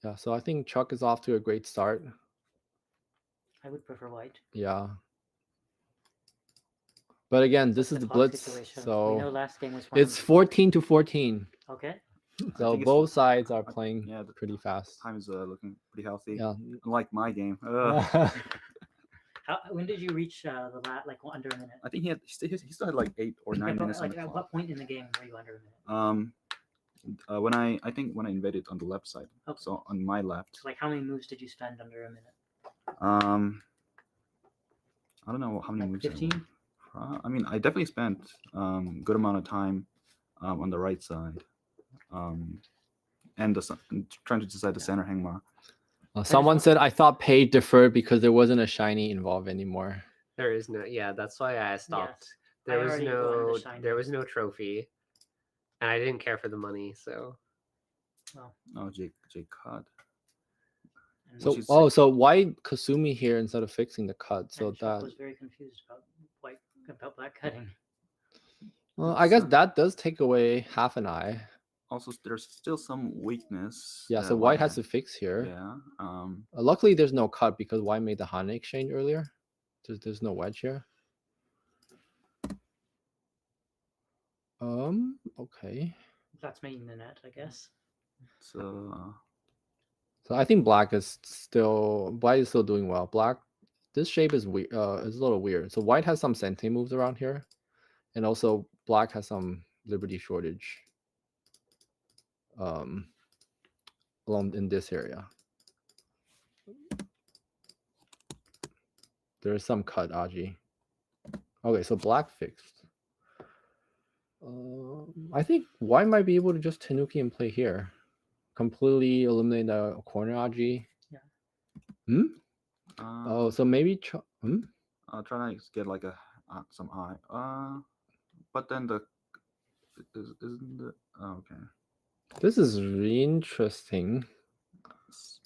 Yeah, so I think Cheuk is off to a great start. I would prefer White. Yeah. But again, this What's is the clock Blitz, situation? We so know last game was one. it's 14-14. Okay. So think it's both for- sides are I- playing yeah, the pretty fast. Time is looking pretty healthy. Yeah. Unlike my game. When did you reach the under a minute? I think he still had like 8 or 9 Yeah, but, minutes on like the at clock. what point in the game were you under a minute? When I invaded on the left side, Okay. so on my left. So like how many moves did you spend under a minute? I don't know how many Like moves. 15? I mean, I definitely spent good amount of time on the right side, and trying to decide the center hangma. Someone said, I thought Paige deferred because there wasn't a shiny involved anymore. There is no. Yeah, that's why I stopped. Yes. There I was already wanted the no. shiny. There was no trophy, and I didn't care for the money. So Oh, Jake cut. And So Which is- so why Kasumi here instead of fixing the cut? So and Chuck that was very confused about black cutting. well, I guess So- that does take away half an eye. Also, there's still some weakness. Yeah, that so white has had. to fix here. Yeah. Luckily, there's no cut because white made the Hana exchange earlier. There's no wedge here. Okay. That's making the net, I guess. So So I think white is still doing well. Black, this shape is weird. Is a little weird. So white has some sente moves around here, and also black has some liberty shortage. Along in this area, there is some cut, Aji. Okay, so black fixed. I think white might be able to just Tanuki and play here. Completely eliminate the corner Aji. Yeah. Hmm? Uh, Oh, so maybe try to get like some eye. But then the isn't the okay. this is really interesting. S-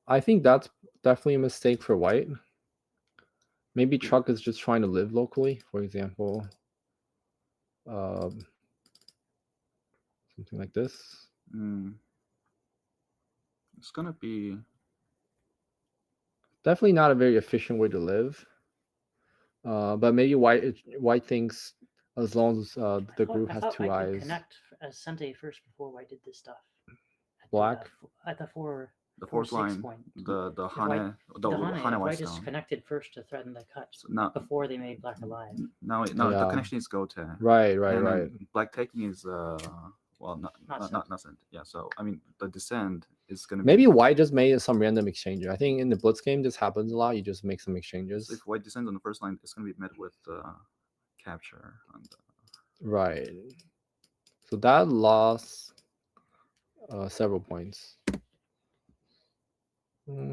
I think that's definitely a mistake for white. Maybe Yeah. Chuck is just trying to live locally, for example. Something like this. It's gonna be Definitely not a very efficient way to live. But maybe white thinks as long as the group I has thought two White could eyes. connect as Sente first before White did this stuff. Black? At the four. the 4-6 fourth line. point. The If White- Hane The Hane, Hane if White White is Stone. connected first to threaten the cut So now before they made Black alive. now the Yeah. connection is Goten. Right. And then Black taking is well Not not sent. Yeah. So I mean the descend is gonna be Maybe white just made some random exchange. I think in the Blitz game this happens a lot. You just make some exchanges. so if White descends on the first line, it's gonna be met with capture. Right. So that lost several points.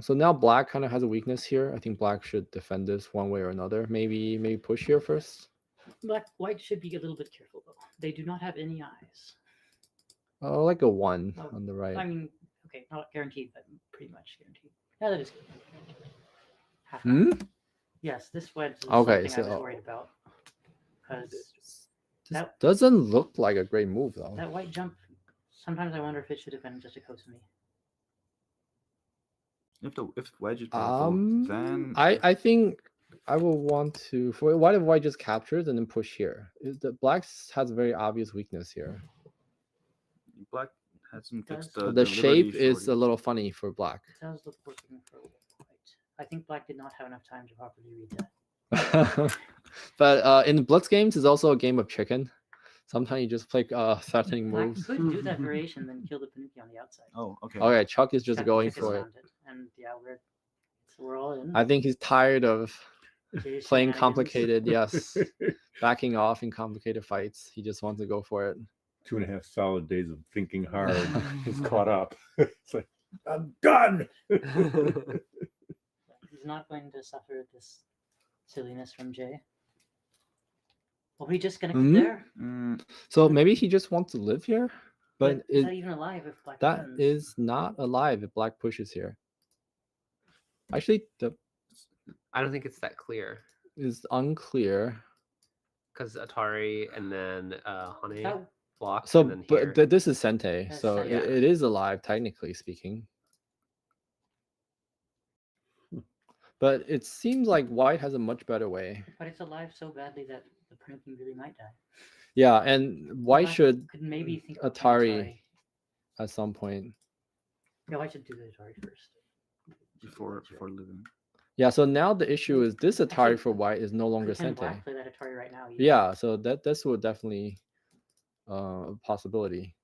So now black kind of has a weakness here. I think black should defend this one way or another. Maybe push here first. White should be a little bit careful though. They do not have any eyes. Oh, like a 1 Oh, on the right. I mean, okay, not guaranteed, but pretty much guaranteed. Yeah, that is good. Half Hmm? Yes, this wedge is Okay, something I was so- worried about. Because This that- doesn't look like a great move though. that white jump, sometimes I wonder if it should have been just a Kosumi. If wedge is powerful, then I think I will want to. What if white just captures and then push here? The black has a very obvious weakness here. Black hasn't fixed The the shape Liberty is a shorty. little funny for black. It does look working for white. I think black did not have enough time to properly read that. But in the Blitz games, it's also a game of chicken. Sometimes you just play threatening Black moves. could do that variation, then kill the Panuki on the outside. Oh, okay. Okay, Chuck is just Chuck- going Chuck has for it. found And yeah, we're all in. I think he's tired of Jay's playing shenanigans. complicated. Yes, backing off in complicated fights. He just wants to go for it. 2.5 solid days of thinking hard is caught up. It's like, I'm done. He's not going to suffer this silliness from Jay. Are we just gonna Mhm. keep there? So maybe he just wants to live here, but is that even alive if black that wins? is not alive if black pushes here. Actually, I don't think it's that clear is unclear. because Atari and then Hane That- block. So, and then here. but this is Sente, That's so Sente. it is alive technically speaking. But it seems like white has a much better way. But it's alive so badly that the Panuki really might die. Yeah, and white Black should could maybe think of Atari at some point. No, I should do the Atari first. before living. Yeah, so now the issue is this Atari Actually, for white is no longer Can Sente. black play that Atari right now? either? Yeah, so this would definitely a possibility.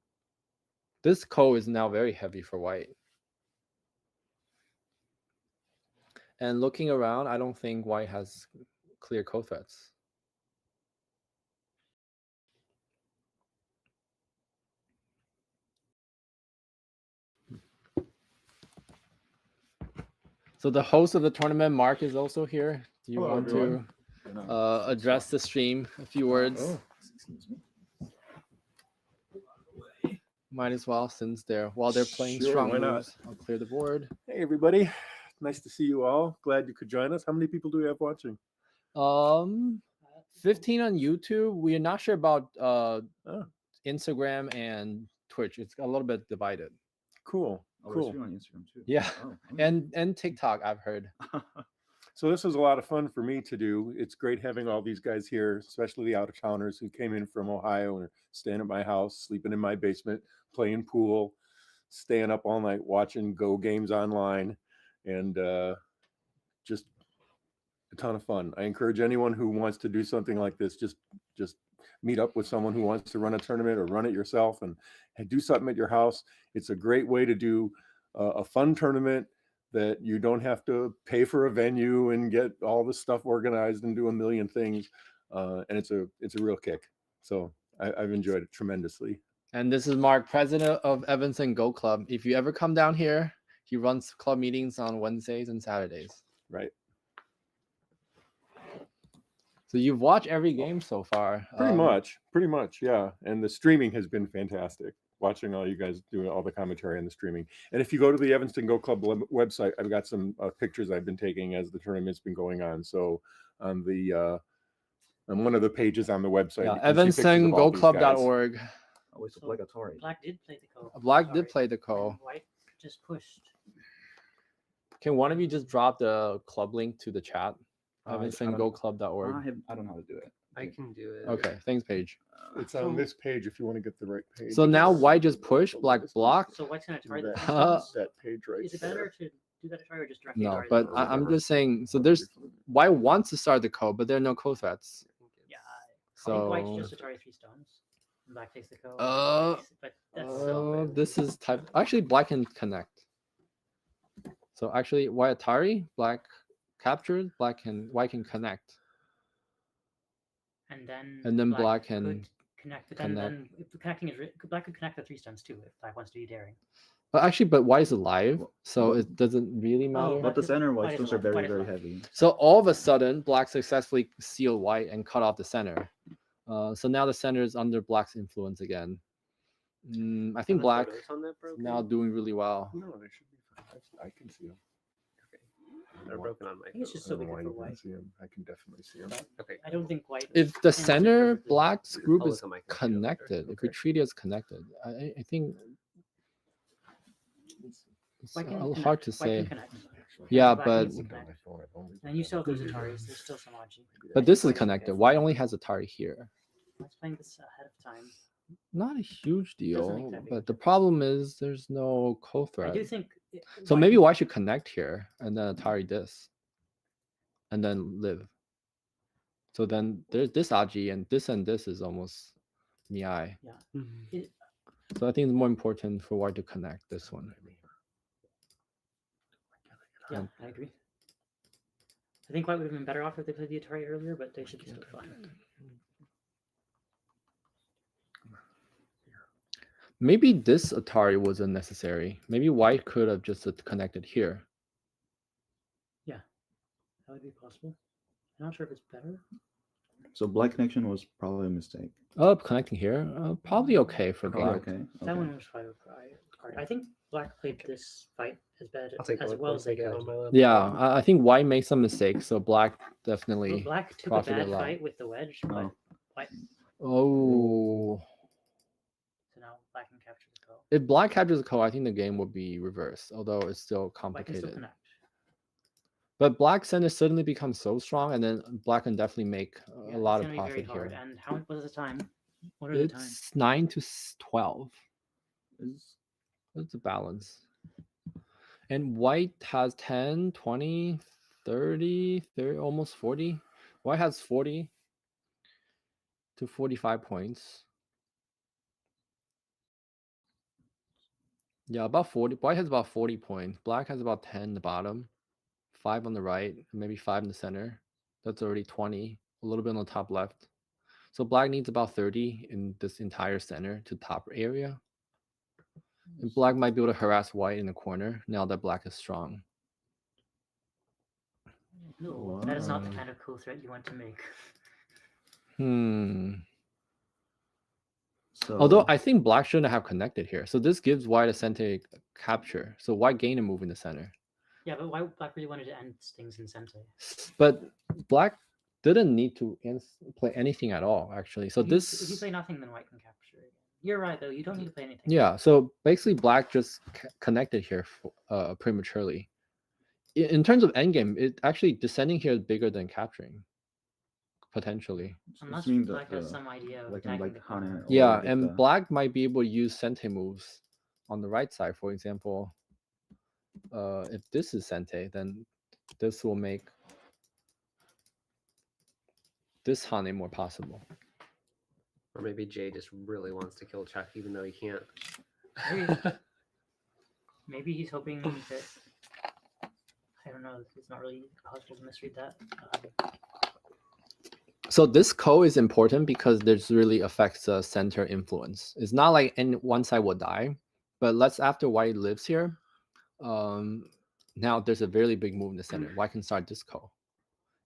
This ko is now very heavy for white. And looking around, I don't think white has clear ko threats. So the host of the tournament, Mark, is also here. Do you Hello, want everyone. to address the stream? A few words. Oh. Might as well, since while they're playing Sure, strong why not? moves. I'll clear the board. Hey, everybody. Nice to see you all. Glad you could join us. How many people do we have watching? 15 on YouTube. We are not sure about Oh, Instagram and Twitch. It's a little bit divided. cool. Oh, Cool. it's on Instagram too. Yeah. Oh, okay. And TikTok, I've heard. So this was a lot of fun for me to do. It's great having all these guys here, especially the out-of-towners who came in from Ohio and are staying at my house, sleeping in my basement, playing pool, staying up all night watching Go games online, and just a ton of fun. I encourage anyone who wants to do something like this, just meet up with someone who wants to run a tournament or run it yourself and do something at your house. It's a great way to do a fun tournament that you don't have to pay for a venue and get all the stuff organized and do a million things. And it's a real kick. So I've enjoyed it tremendously. And this is Mark, president of Evanston Go Club. If you ever come down here, He runs club meetings on Wednesdays and Saturdays. Right. So you've watched every game so far. Pretty much, yeah. And the streaming has been fantastic. Watching all you guys doing all the commentary and the streaming. And if you go to the Evanston Go Club website, I've got some pictures I've been taking as the tournament's been going on. So on the on one of the pages on the website, Yeah, you can see pictures of all these guys. EvanstonGoClub.org. Oh, it's So, obligatory. Black did play the co. Black Sorry. did play the co. And White just pushed. Can one of you just drop the club link to the chat? I don't- EvanstonGoClub.org. I don't know how to do it. I can do it. Okay, thanks, Paige. It's on this page if you want to get the right page. So now White just push, Black block. So White's gonna try the that, stones. that page right Is it there. better to do that try or just directly No, target but the I'm whatever. just saying. So there's White wants to start the co, but there are no co threats. Yeah, I think White's So just Atari 3 stones. And Black takes the co. But that's this is type. Actually, Black can connect. So actually, White Atari, Black captured, White can connect, and then Black can could connect. But then if the connecting is Black could connect the 3 stones too if Black wants to be daring. but White is alive, so it doesn't really matter. But the center White white is stones are alive. very, White is very alive. heavy. So all of a sudden, Black successfully sealed White and cut off the center. So now the center is under Black's influence again. I think Are the Black photos on that broken? now doing really well. No, they should be fine. I can see them. They're broken on my I think it's phone. just so big Why for you can White. see them. I can definitely see them. Okay. I don't think White. If the handles it center perfectly. Black's group I'll is look on my computer later. connected, if we Okay. treat it as connected, I think it's White can hard connect. to White say. can connect. Yeah, Black but needs to connect. And you still have those Ataris. There's still some RG. this is connected. White only has Atari here. White's playing this ahead of time. Not a huge deal, make that big but the problem is there's no co-threat. I do think. So maybe White should connect here and then Atari this, and then live. So then there's this Aji and this is almost Miai. Yeah. It- So I think it's more important for White to connect this one. Yeah, I agree. I think White would have been better off if they played the Atari earlier, but they should be still fine. Maybe this Atari wasn't necessary. Maybe White could have just connected here. That would be possible. I'm not sure if it's better. So black connection was probably a mistake. Oh, connecting here, probably okay for Probably Black. okay. That one was probably hard. I think Black played this fight as bad I'll take as a look well once as I they get could. on my laptop. Yeah, I think White made some mistakes, so Black Well, definitely. Black took a profited bad a lot. fight with the wedge, but Oh. White. Oh, So now Black can capture the co. if Black captures the co, I think the game would be reversed, although it's still White can still complicated. connect. But Black center suddenly becomes so strong, and then Black can definitely make Yeah, a lot it's of gonna be very profit hard. here. And how what is the time? What are the times? It's 9 to 12. Is- It's a balance. And White has 10, 20, 30, almost 40. White has 40 to 45 points. Yeah, about 40. White has about 40 points. Black has about 10 in the bottom, 5 on the right, maybe 5 in the center. That's already 20, a little bit on the top left. So Black needs about 30 in this entire center to top area. And Black might be able to harass White in the corner now that Black is strong. No, that is not the Wow. kind of cool threat you want to make. So Although I think Black shouldn't have connected here. So this gives White a center capture. So White gain a move in the center. Yeah, but why Black really wanted to end things in Sente? But Black didn't need to play anything at all, actually. So If you this, play nothing, then White can capture it. You're right, though. You don't need to play anything. yeah. So basically, Black just connected here prematurely. In terms of endgame, it actually descending here is bigger than capturing, potentially. Unless means Black that, has some idea of like in, attacking like, the corner. Hana or Yeah, like and the- Black might be able to use Sente moves on the right side. For example, if this is Sente, then this will make this Hane more possible. Or maybe Jay just really wants to kill Chuck even though he can't. Maybe he's hoping that. I don't know. It's not really possible to misread that. So this ko is important because this really affects the center influence. It's not like one side will die, but after White lives here, now there's a really big move in the center. White can start disco,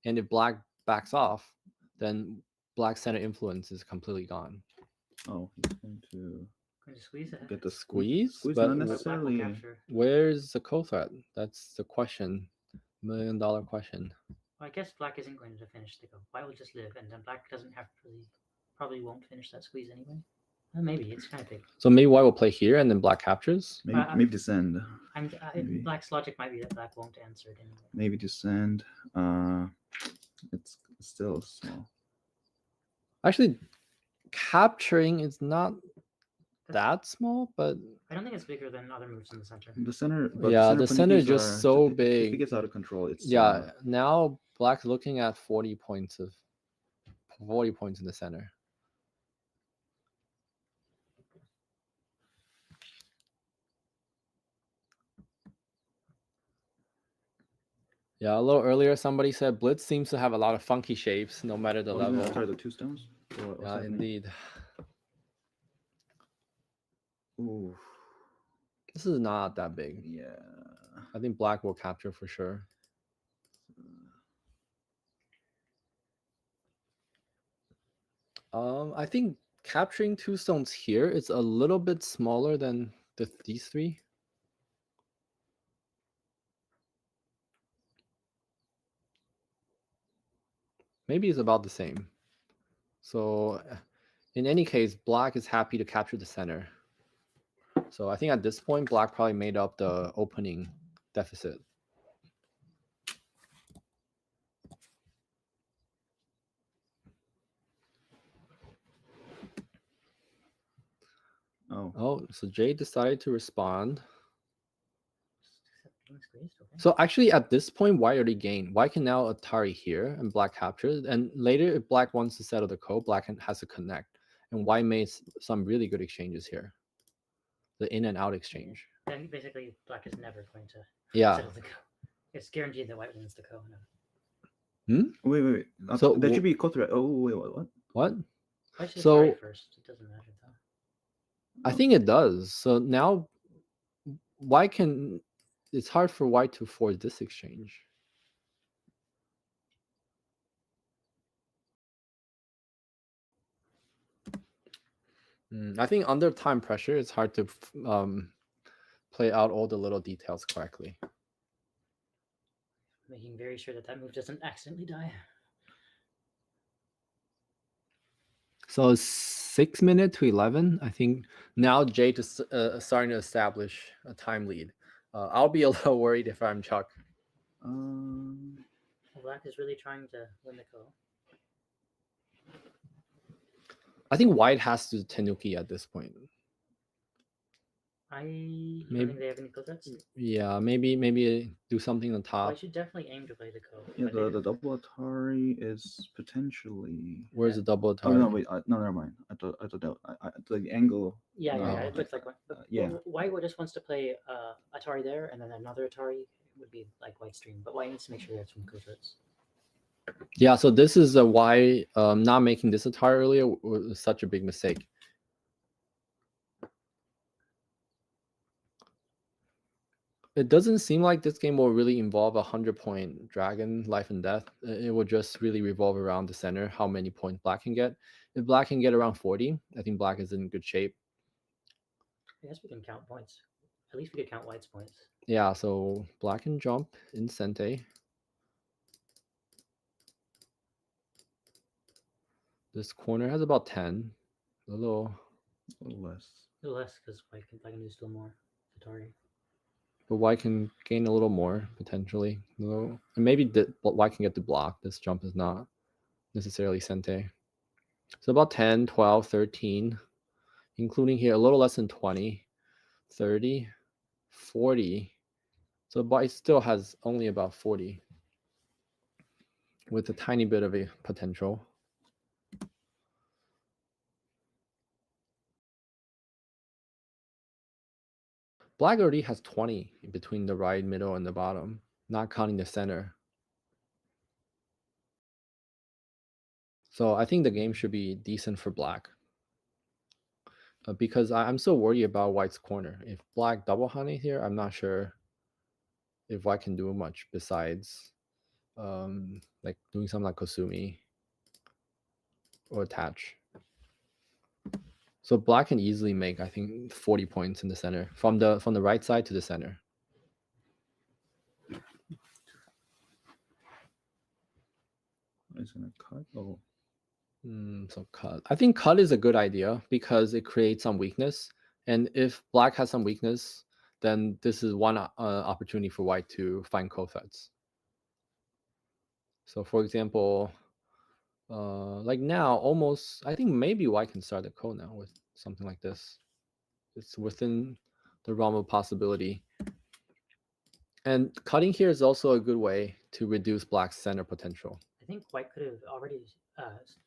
and if black backs off, then black center influence is completely gone. Oh, he's going to Going to squeeze it. get the Squeeze, Squeeze, but not Black will necessarily. capture. where's the co-threat? That's the question. $1 million question. Well, I guess black isn't going to finish the go. White will just live, and then black doesn't have to probably won't finish that squeeze anyway. Well, maybe it's kind of big. So maybe white will play here and then black captures. Maybe descend. Maybe. Black's logic might be that black won't answer it anyway. Maybe descend. It's still small. Actually, capturing is not that small, but I don't think it's bigger than other moves in the center. The center, the center is just so big. If it gets out of control, it's now black's looking at 40 points in the center. Yeah, a little earlier somebody said Blitz seems to have a lot of funky shapes no matter the level. Try the 2 stones. Yeah, indeed. Ooh. This is not that big. Yeah. I think black will capture for sure. I think capturing 2 stones here is a little bit smaller than these 3. Maybe it's about the same. So in any case, black is happy to capture the center. So I think at this point, black probably made up the opening deficit. Oh, so Jay decided to respond. So actually at this point, white already gained. White can now Atari here and black captures. And later, if black wants to settle the code, black has to connect. And white made some really good exchanges here. The in and out exchange. Yeah, basically, black is never going to settle the code. It's guaranteed that white wins the code. Wait. So that should be co-threat. Oh, wait, what? What? Why should Atari first? It doesn't matter though. I think it does. So now white can... It's hard for white to force this exchange. I think under time pressure, it's hard to play out all the little details correctly. Making very sure that move doesn't accidentally die. So 6 minutes to 11. I think now Jay is starting to establish a time lead. I'll be a little worried if I'm Cheuk. Black is really trying to win the code. I think white has to Tenuki at this point. I don't think they have any co-threats. Yeah, maybe do something on top. I should definitely aim to play the code. Yeah, the double Atari is potentially. Where's the double Atari? Oh no, wait, no, never mind. I thought the angle. Yeah, it looks like one. Yeah. White just wants to play Atari there, and then another Atari would be like white stream. But white needs to make sure that's from co-threats. Yeah, so this is why not making this Atari earlier was such a big mistake. It doesn't seem like this game will really involve a 100-point dragon, life and death. It will just really revolve around the center, how many points black can get. If black can get around 40, I think black is in good shape. I guess we can count points. At least we could count white's points. Yeah, so black can jump in Sente. This corner has about 10. A little less. A little less because white can do still more. Atari. But white can gain a little more, potentially. And maybe white can get to block. This jump is not necessarily Sente. So about 10, 12, 13, including here a little less than 20, 30, 40. So white still has only about 40 with a tiny bit of a potential. Black already has 20 in between the right, middle, and the bottom, not counting the center. So I think the game should be decent for black. Because I'm so worried about white's corner. If black double honey here, I'm not sure if white can do much besides like doing something like Kosumi or attach. So black can easily make, I think, 40 points in the center from the right side to the center. It's gonna cut. Oh, So cut. I think cut is a good idea because it creates some weakness, and if black has some weakness, then this is one opportunity for white to find co-threats. So for example, like now, almost, I think maybe white can start the code now with something like this. It's within the realm of possibility. And cutting here is also a good way to reduce black's center potential. I think white could have already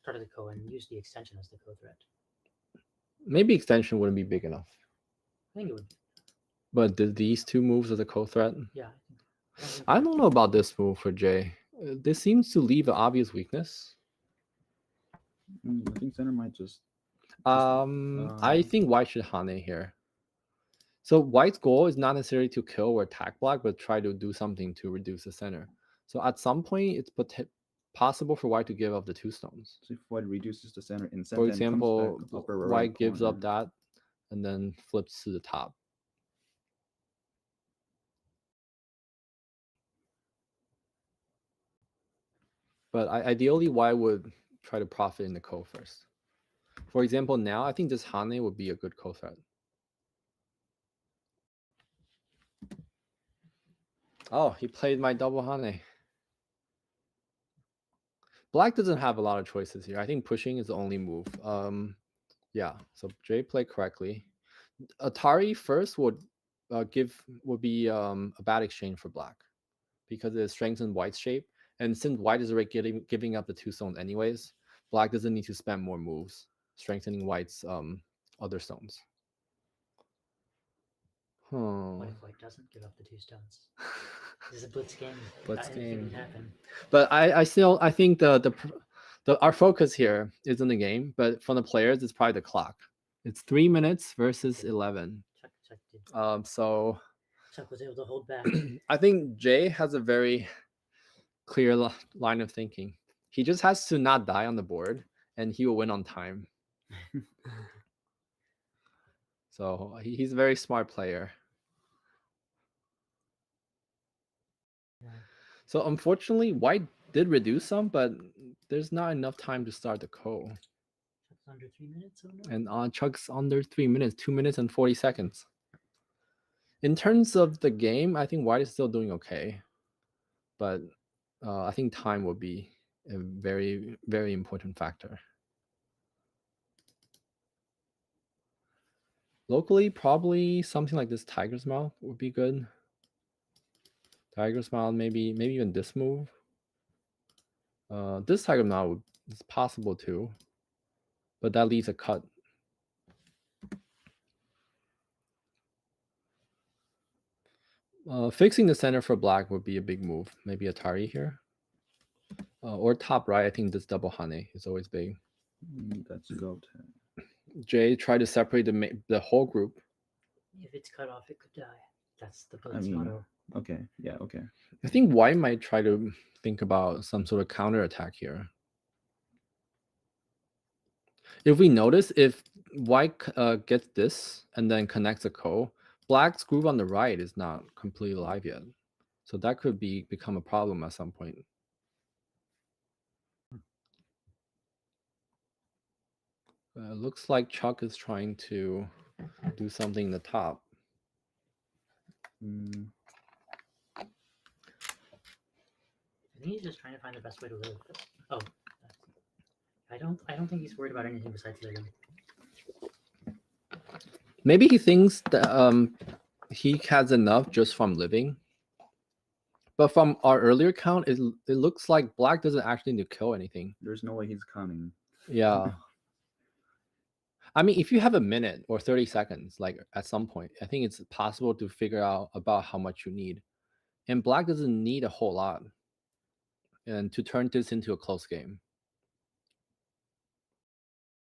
started the ko and used the extension as the ko threat. Maybe extension wouldn't be big enough. I think it would. But these two moves as a co-threat? Yeah. I don't know about this move for Jay. This seems to leave an obvious weakness. I think center might just. I think white should Hane here. So white's goal is not necessarily to kill or attack black, but try to do something to reduce the center. So at some point, it's possible for white to give up the 2 stones. So if white reduces the center in center, For and comes example, back upper white right gives up corner. that and then flips to the top. But ideally, white would try to profit in the ko first. For example, now I think this Hane would be a good ko threat. Oh, he played my double Hane. Black doesn't have a lot of choices here. I think pushing is the only move. Yeah, so Jay played correctly. Atari first would be a bad exchange for black because it strengthens white's shape. And since white is already giving up the 2 stones anyways, black doesn't need to spend more moves strengthening white's other stones. What if white doesn't give up the 2 stones? This is a blitz game. Blitz Anything game. can happen. But I think our focus here is in the game, but from the players, it's probably the clock. It's 3 minutes versus 11. Cheuk did. So Cheuk was able to hold back. I think Jay has a very clear line of thinking. He just has to not die on the board, and he will win on time. So he's a very smart player. Yeah. So unfortunately, white did reduce some, but there's not enough time to start the ko. Cheuk's under 3 minutes. Oh no. And Cheuk's under 3 minutes, 2 minutes and 40 seconds. In terms of the game, I think white is still doing okay, but I think time will be a very, very important factor. Locally, probably something like this Tiger's Mouth would be good. Tiger's Mouth, maybe even this move. This Tiger's Mouth is possible too, but that leaves a cut. Fixing the center for black would be a big move. Maybe Atari here. Or top right. I think this double Hane is always big. That's go. Jay tried to separate the whole group. If it's cut off, it could die. That's the blitz motto. Okay. Yeah. Okay. I think white might try to think about some sort of counter attack here. If we notice, if white gets this and then connects a ko, black's groove on the right is not completely alive yet. So that could become a problem at some point. Looks like Cheuk is trying to do something in the top. I think he's just trying to find the best way to live. Oh, I don't think he's worried about anything besides living. Maybe he thinks that he has enough just from living. But from our earlier count, it looks like black doesn't actually need to kill anything. There's no way he's counting. Yeah. I mean, if you have a minute or 30 seconds, like at some point, I think it's possible to figure out about how much you need. And black doesn't need a whole lot and to turn this into a close game.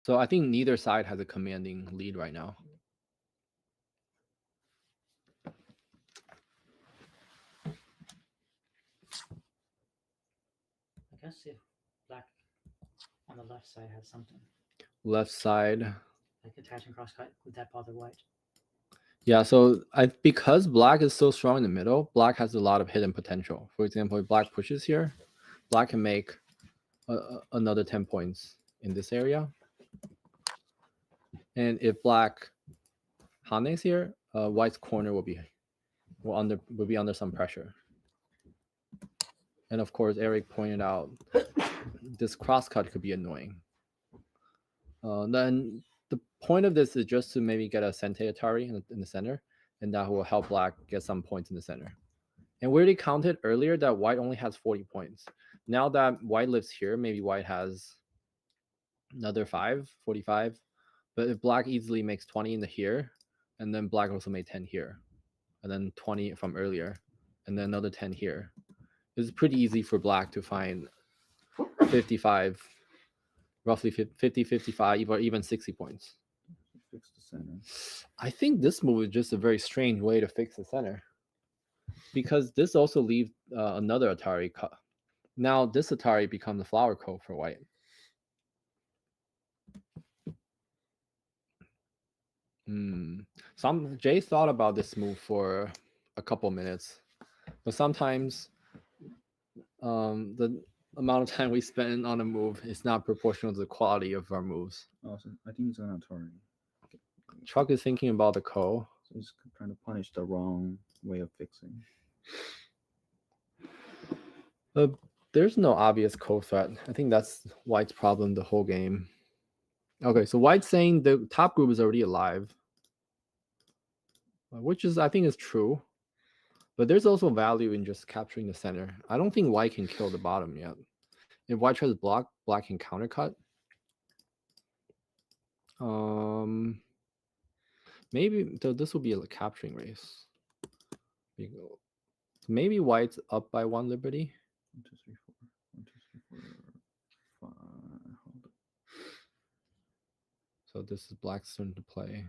So I think neither side has a commanding lead right now. guess if black on the left side has something Left side. like attaching crosscut, would that bother white? Yeah, so because black is so strong in the middle, black has a lot of hidden potential. For example, if black pushes here, black can make another 10 points in this area. And if black hanes here, white's corner will be under some pressure. And of course, Eric pointed out this crosscut could be annoying. Then the point of this is just to maybe get a Sente Atari in the center, and that will help black get some points in the center. And we already counted earlier that white only has 40 points. Now that white lives here, maybe white has another 45. But if black easily makes 20 in the here, and then black also made 10 here, and then 20 from earlier, and then another 10 here, it's pretty easy for black to find 55, roughly 50, 55, or even 60 points. Fix the center. I think this move is just a very strange way to fix the center, because this also leaves another Atari cut. Now this Atari becomes a flower coat for white. Jay thought about this move for a couple minutes, but sometimes the amount of time we spend on a move is not proportional to the quality of our moves. Oh, so I think it's an Atari. Chuck is thinking about the ko. So he's trying to punish the wrong way of fixing. There's no obvious ko threat. I think that's white's problem the whole game. Okay, so white's saying the top group is already alive, which is, I think, is true. But there's also value in just capturing the center. I don't think white can kill the bottom yet. If white tries to block, black can countercut. Maybe this will be a capturing race. Maybe white's up by 1 liberty. 1, 2, 3, 4. 1, 2, 3, 4, 5. Hold up. So this is black's turn to play.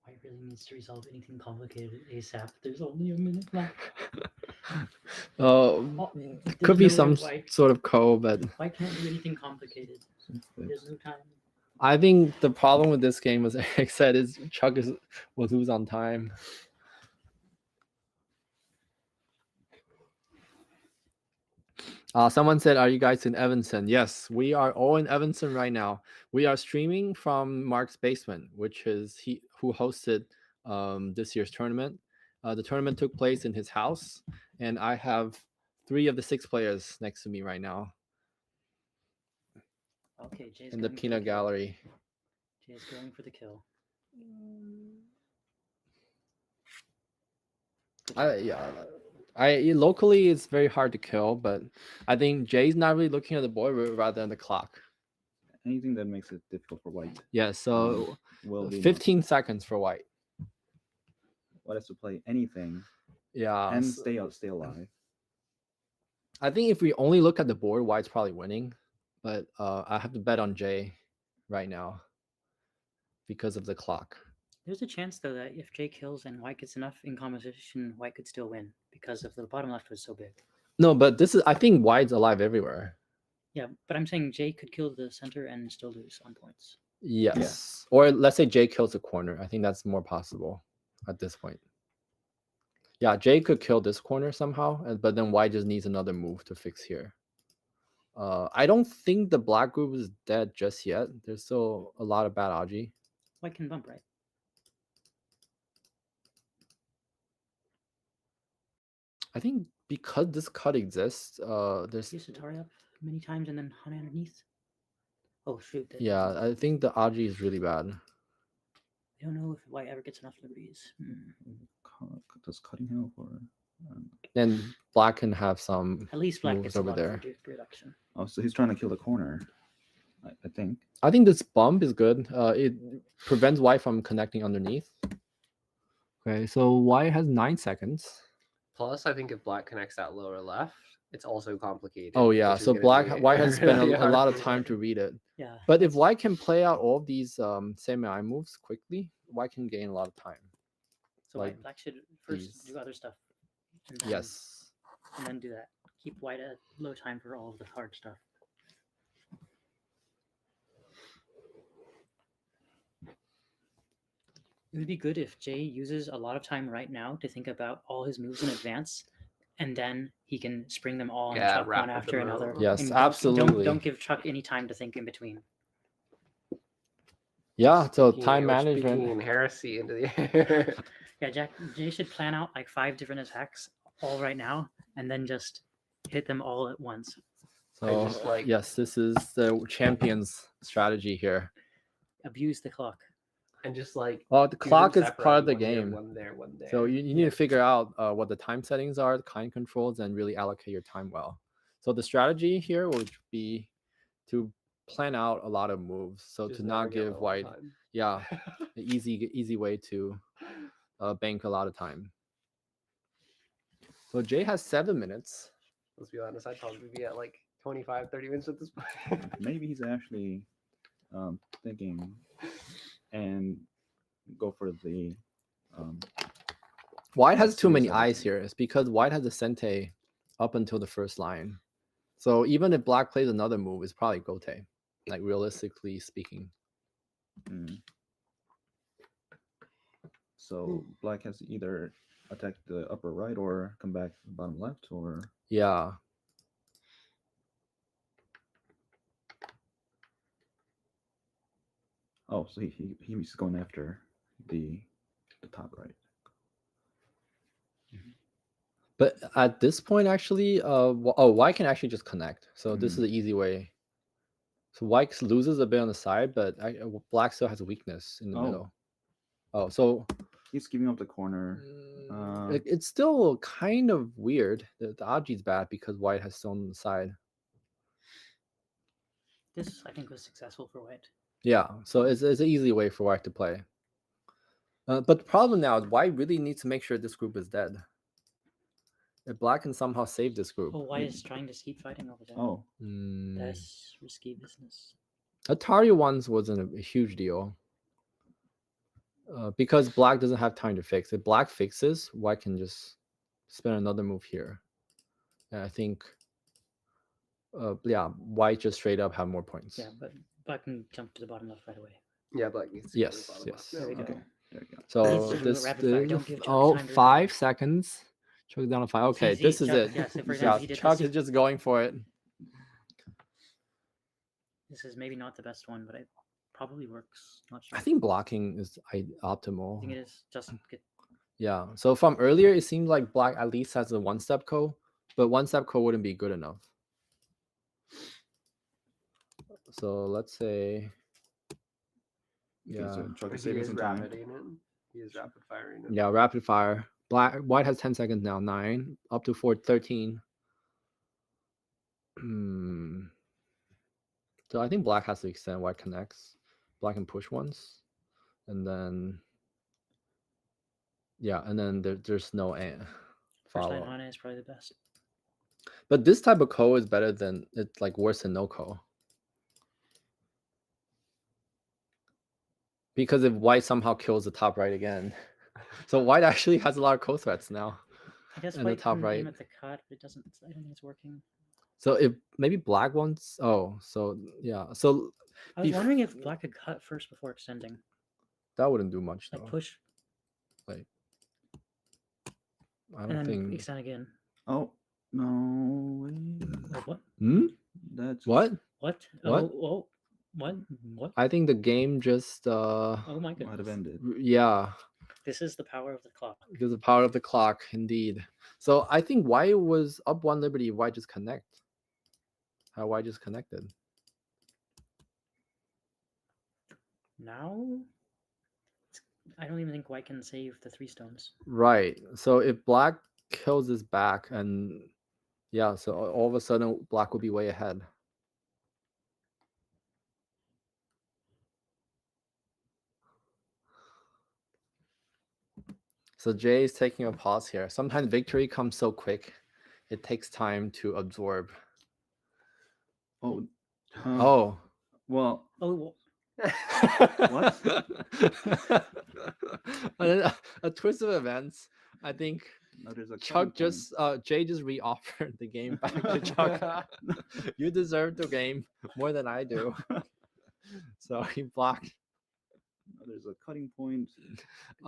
White really needs to resolve anything complicated ASAP. There's only a minute left. Could be no some way sort of ko, but White can't do anything complicated. There's no time. I think the problem with this game, as Eric said, is Chuck will lose on time. Someone said, "Are you guys in Evanston?" Yes, we are all in Evanston right now. We are streaming from Mark's basement, which is who hosted this year's tournament. The tournament took place in his house, and I have 3 of the 6 players next to me right now. Okay, Jay's in the going for peanut kill. gallery. Jay's going for the kill. Locally it's very hard to kill, but I think Jay's not really looking at the board rather than the clock. Anything that makes it difficult for white. Yeah, so Will be 15 seconds for white. White has to play anything. Yeah, And stay alive. I think if we only look at the board, white's probably winning, but I have to bet on Jay right now because of the clock. There's a chance though that if Jay kills and white gets enough in composition, white could still win because of the bottom left was so big. No, but I think white's alive everywhere. Yeah, but I'm saying Jay could kill the center and still lose on points. Yes. Yeah. Or let's say Jay kills the corner. I think that's more possible at this point. Yeah, Jay could kill this corner somehow, but then white just needs another move to fix here. I don't think the black group is dead just yet. There's still a lot of bad Aji. White can bump, right? I think because this cut exists, there's Use Atari up many times and then Hana underneath. Oh shoot! Yeah, I think the Aji is really bad. I don't know if white ever gets enough liberties. Does cutting help or? And black can have some. At least black moves gets over a lot there. of reduction. Oh, so he's trying to kill the corner. I think. I think this bump is good. It prevents white from connecting underneath. Okay, so white has 9 seconds. Plus, I think if black connects that lower left, it's also complicated. Oh yeah, which is so gonna be white has spent really a lot hard of for time white. to read it. Yeah. But if white can play out all of these semi moves quickly, white can gain a lot of time. So like black should first these. do other stuff And then, Yes. And then do that. Keep white at low time for all of the hard stuff. It would be good if Jay uses a lot of time right now to think about all his moves in advance, and then he can spring them all on Yeah, Chuck one rapid after them another. out. Yes, and absolutely. Don't give Chuck any time to think in between. Yeah, so Speaking- time we're speaking management. in heresy into the air. Yeah, Jay should plan out like 5 different attacks all right now, and then just hit them all at once. So just like- yes, this is the champion's strategy here. Abuse the clock. And just like Well, the do them clock is part of separately, the one here, game. one there, one there. So you need to figure out what the time settings are, the kind controls, and really allocate your time well. So the strategy here would be to plan out a lot of moves. So Just to never not get give low on white, time. yeah, an easy way to bank a lot of time. So Jay has 7 minutes. Let's be honest, I'd probably be at like 25, 30 minutes at this point. Maybe he's actually thinking and go for the White has As too soon as many eyes everything. here. It's because white has the Sente up until the first line. So even if black plays another move, it's probably Gote, like realistically speaking. mm. So black has to either attack the upper right or come back bottom left, or Yeah. oh, so he's going after the top right. But at this point, actually, white can actually just connect. So this is the easy way. So white loses a bit on the side, but black still has a weakness in the middle. Oh, so He's giving up the corner. it's still kind of weird. The Aji's bad because white has stone on the side. This, I think, was successful for white. Yeah, so it's an easy way for white to play. But the problem now is white really needs to make sure this group is dead. If black can somehow save this group. Oh, white is trying to keep fighting over there. Oh, That's risky business. Atari ones wasn't a huge deal. Because black doesn't have time to fix. If black fixes, white can just spend another move here. And I think, yeah, white just straight up have more points. Yeah, but black can jump to the bottom left right away. Yeah, black needs to go to the Yes, bottom yes. left. There we go. okay. There we go. So Needs to do a this, rapid fire. Don't give Chuck oh, time to 5 seconds. Chuck down to 5. Okay, easy. this is Chuck- it. yes, for Yeah, example, he did Chuck this- is just going for it. This is maybe not the best one, but it probably works. Not sure. I think blocking is optimal. I think it is. Just get Yeah. So from earlier, it seemed like black at least has a one-step code, but one-step code wouldn't be good enough. So let's say, Okay, so Chuck He is saving is some time. rapid, ain't it? He is rapid firing. yeah, rapid fire. White has 10 seconds now. 9 up to 13. So I think black has to extend. White connects. Black can push once, and then yeah, and then there's no first line follow. Hana is probably the best. But this type of ko is better than it's like worse than no ko. Because if white somehow kills the top right again, so white actually has a lot of ko threats now. I guess And the white top can right. aim at the cut, but it doesn't. I don't think it's working. So if maybe black wants, oh, so yeah, so I was Bef- wondering if black could cut first before extending, that wouldn't do much like though. push I and don't then think. extend again. Oh no! Wait. Wait, what? That's What? What? What? Oh, what? What? I think the game just Oh my might have goodness! ended. yeah, This is the power of the clock. because the power of the clock, indeed. So I think white was up 1 liberty. White just connect. How white just connected. Now, I don't even think white can save the 3 stones. Right. So if black kills this back, and yeah, so all of a sudden black will be way ahead. So Jay is taking a pause here. Sometimes victory comes so quick, it takes time to absorb. Oh. Oh. Well. Oh, What? A twist of events. I think Now there's a cutting Chuck point. just Jay just reoffered the game back to Chuck. You deserve the game more than I do. So he blocked. Now there's a cutting point.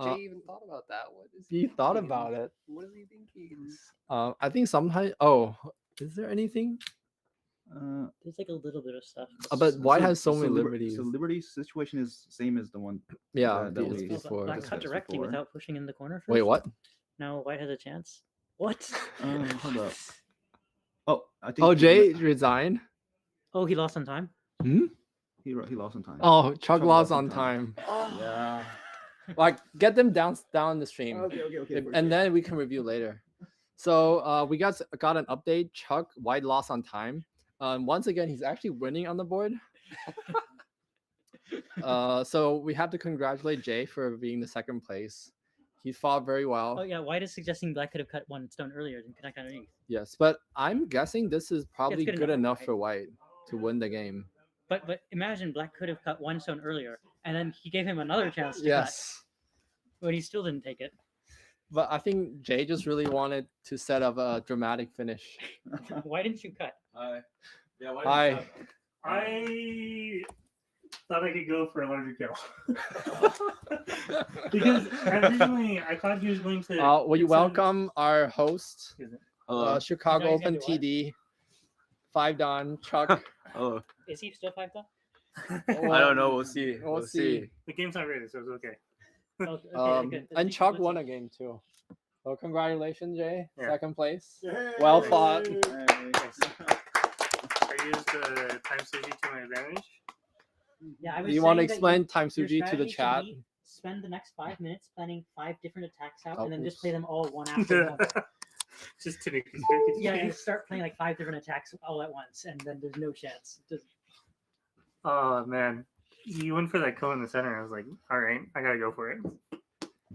Jay even thought about that. What is He thought thinking? about it. What is he thinking? I think sometimes. Oh, is there anything? There's like a little bit of stuff. But White has so many Liber- liberties. So Liberty's situation is same as the one. Yeah, that the- we- it's before. Black discussed cut directly before. without pushing in the corner first. Wait, what? Now White has a chance. What? Hold up. Oh, I think. Oh, he- Jay resigned. Oh, he lost on time. He lost some time. Oh, Chuck Chuck lost lost on on time. Yeah. Like, get them down the stream, Okay. and then we can review later. So we got an update. Chuck White lost on time. Once again, he's actually winning on the board. So we have to congratulate Jay for being the second place. He fought very well. Oh yeah, White is suggesting Black could have cut one stone earlier and connect underneath. Yes, but I'm guessing this is probably good good enough enough for White to win the game. But imagine Black could have cut one stone earlier, and then he gave him another chance to Yes, cut, but he still didn't take it. but I think Jay just really wanted to set up a dramatic finish. Why didn't you cut? Yeah, Hi. I thought I could go for a larger kill. Because originally I thought he was going to. We it said- welcome our host, Is it? Chicago You guys Open gonna do what? TD, 5 Don Chuck. Oh, Is he still 5 I don't know. We'll see. We'll see. The game's not ready, so it's okay. Okay, good. And Chuck won a game too. So congratulations, Jay. Yeah. Second place. Well fought. I used the time sushi to my advantage. Yeah, I Do was you want to saying that explain Time your Suji to the strategy should chat? be spend the next 5 minutes planning 5 different attacks out, Oh, and then just oops. play them all one after another. Just to make Yeah, and start playing like 5 different attacks all at once, and then there's no chance. Just, Oh man, you went for that kill in the center. I was like, all right, I gotta go for it.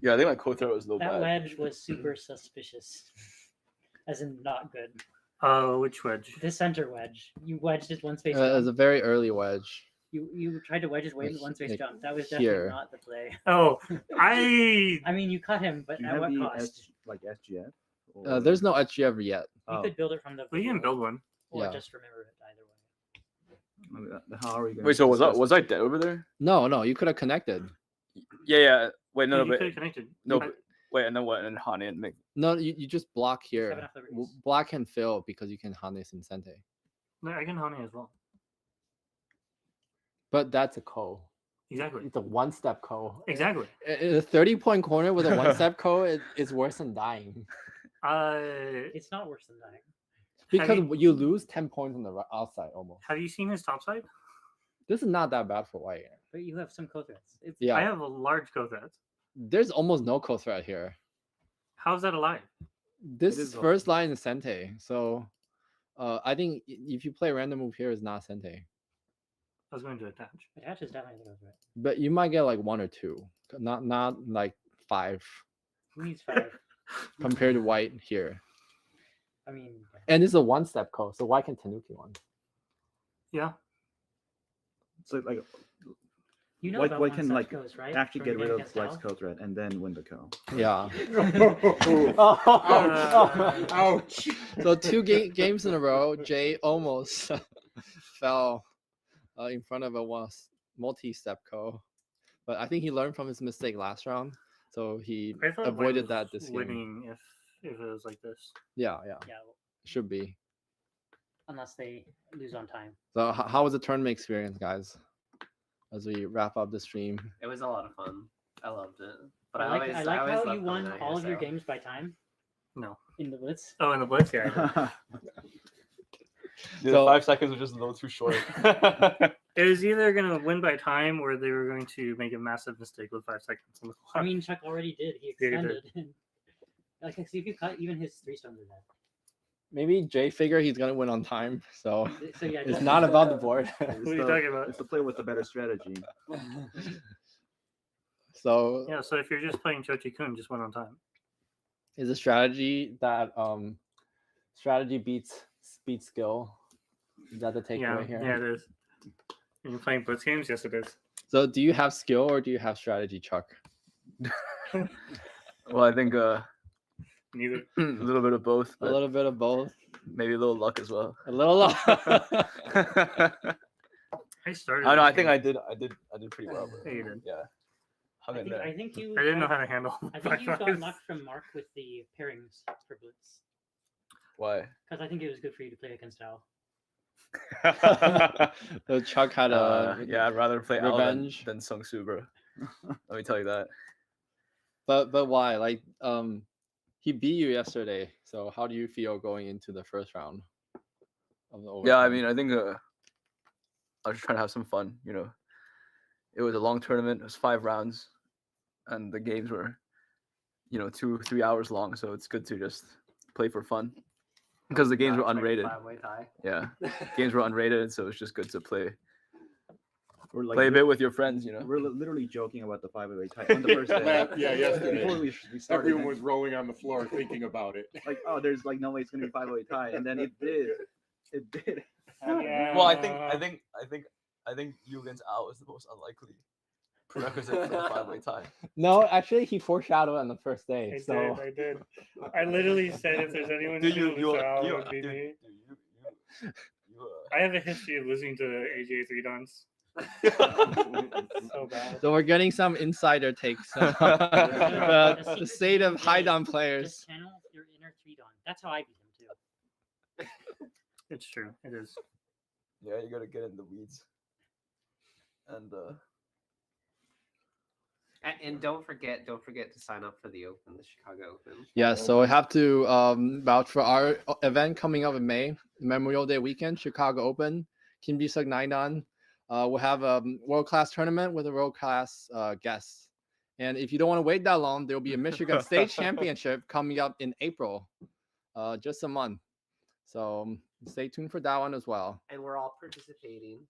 Yeah, I think my co-throw was no that bad. wedge was super suspicious, as in not good. Oh, which wedge? The center wedge, you wedged it one space. It was a jump. very early wedge. You tried to wedge his way Like, one space like jump. That was definitely here. not the play. Oh, I I mean, you cut him, but Do you at have what the cost? like SGF? Or- There's no HGF yet. You Oh, could build it from the. we can video, build one. or Yeah. just remember it either way. how are we going? Wait, so was I dead over there? No, you could have connected. Yeah. Wait, no, you but could have connected. no, I- but wait, and then what? And Hane and make. No, you just block here. have enough liberties. Block can fill because you can Hanes and Sente. no, I can honey as well. But that's a ko. Exactly. It's a one-step ko. Exactly. A 30-point corner with a one-step ko is worse than dying. It's not worse than dying. Because you- you lose 10 points on the outside almost. Have you seen his top side? This is not that bad for White. But you have some co-threats. It's, Yeah, I have a large co-threat. there's almost no co threat here. How's that alive? This is first line is Sente, so I think if you play random move here, it's not Sente. I was going to attach. Attach is definitely the co-threat. But you might get like 1 or 2, not like 5 Who needs 5? compared to White here. I mean, And this is a one-step ko, so White can Tanuki one. Yeah. So like you know White- about White one can, such like, goes, right? actually From get the rid game of against Black's Al? co-threat and then win the co. Yeah. Ouch. So 2 games in a row, Jay almost fell in front of a multi-step ko. But I think he learned from his mistake last round, so he I thought avoided White that was this game. winning if it was like this. Yeah, Yeah, should be. unless they lose on time. So how was the tournament experience, guys? As we wrap up the stream. It was a lot of fun. I loved it. But I like, always how love you coming won out all here, of your so- games by time No. in the Blitz. Oh, in the Blitz, yeah. Yeah, So- 5 seconds was just a little too short. It was either going to win by time or they were going to make a massive mistake with 5 seconds on the clock. I mean, Chuck already did. He Yeah, he did. extended. Like, see if you cut, even his 3 stones are dead. Maybe Jay figured he's gonna win on time, so So yeah, it's just- not about the board. What are you talking about? It's the play with the better strategy. So Yeah, so if you're just playing Chochi-kun, just win on time. is a strategy that strategy beats skill. Is that the takeaway Yeah, here? yeah, it is. When you're playing Blitz games, yes, it is. So do you have skill or do you have strategy, Chuck? Well, I think Neither. A little bit of both, A but little bit of both. maybe a little luck as well. A little lot. I started. I know. this I think game. I did pretty well. But, Yeah, you did. yeah, hung I in think, there. I think you. I didn't know how to handle. I think you got 5-5s. knocked from Mark with the pairings for Blitz Why? because I think it was good for you to play against Al. So Chuck had a Yeah, I'd rather play Al revenge. than Sungsoo, bro. Let me tell you that. but why? Like he beat you yesterday. So how do you feel going into the first round of the Yeah, I overtime? mean, I think I was just trying to have some fun. You know, it was a long tournament. It was 5 rounds, and the games were, 2-3 hours long. So it's good to just play for fun because the games were unrated. Yeah, games were unrated, so it's just good to play We're like play a bit with your friends. You know. We're literally joking about the 5-way tie on the first day. Yeah, yesterday. Before we started, Everyone was rolling on the floor thinking about it. like, oh, there's like no way it's gonna be 5-way tie, and then it did. It did. Yeah. Well, I think you against Al is the most unlikely prerequisite for the 5-way tie. No, actually he foreshadowed on the first day. I did. I literally said if there's anyone who's gonna lose to Al, it would be me. I have a history of losing to AJ 3-dons. So bad. So we're getting some insider takes. The state of high down players. Just channel your inner 3-don. That's how I beat him too. It's true. It is. Yeah, you gotta get in the weeds. And don't forget to sign up for the Open, the Chicago Open. Yeah, so we have to vouch for our event coming up in May, Memorial Day weekend, Chicago Open, Kim Ji-suk 9-dan. We'll have a world-class tournament with a world-class guest. And if you don't want to wait that long, there will be a Michigan State Championship coming up in April, just a month. So stay tuned for that one as well. And we're all participating.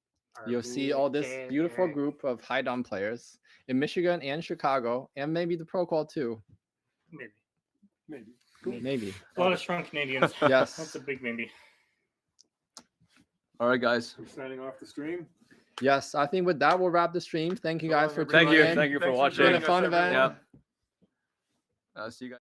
You'll see all this beautiful group of high down players in Michigan and Chicago, and maybe the Pro Qual too. Maybe. A lot of strong Canadians. Yes. That's a big maybe. All right, guys. We're signing off the stream. Yes, I think with that we'll wrap the stream. Thank you guys for Thank tuning you. in. Thank you for Thanks for watching. It's been a fun event. Yeah. See you guys.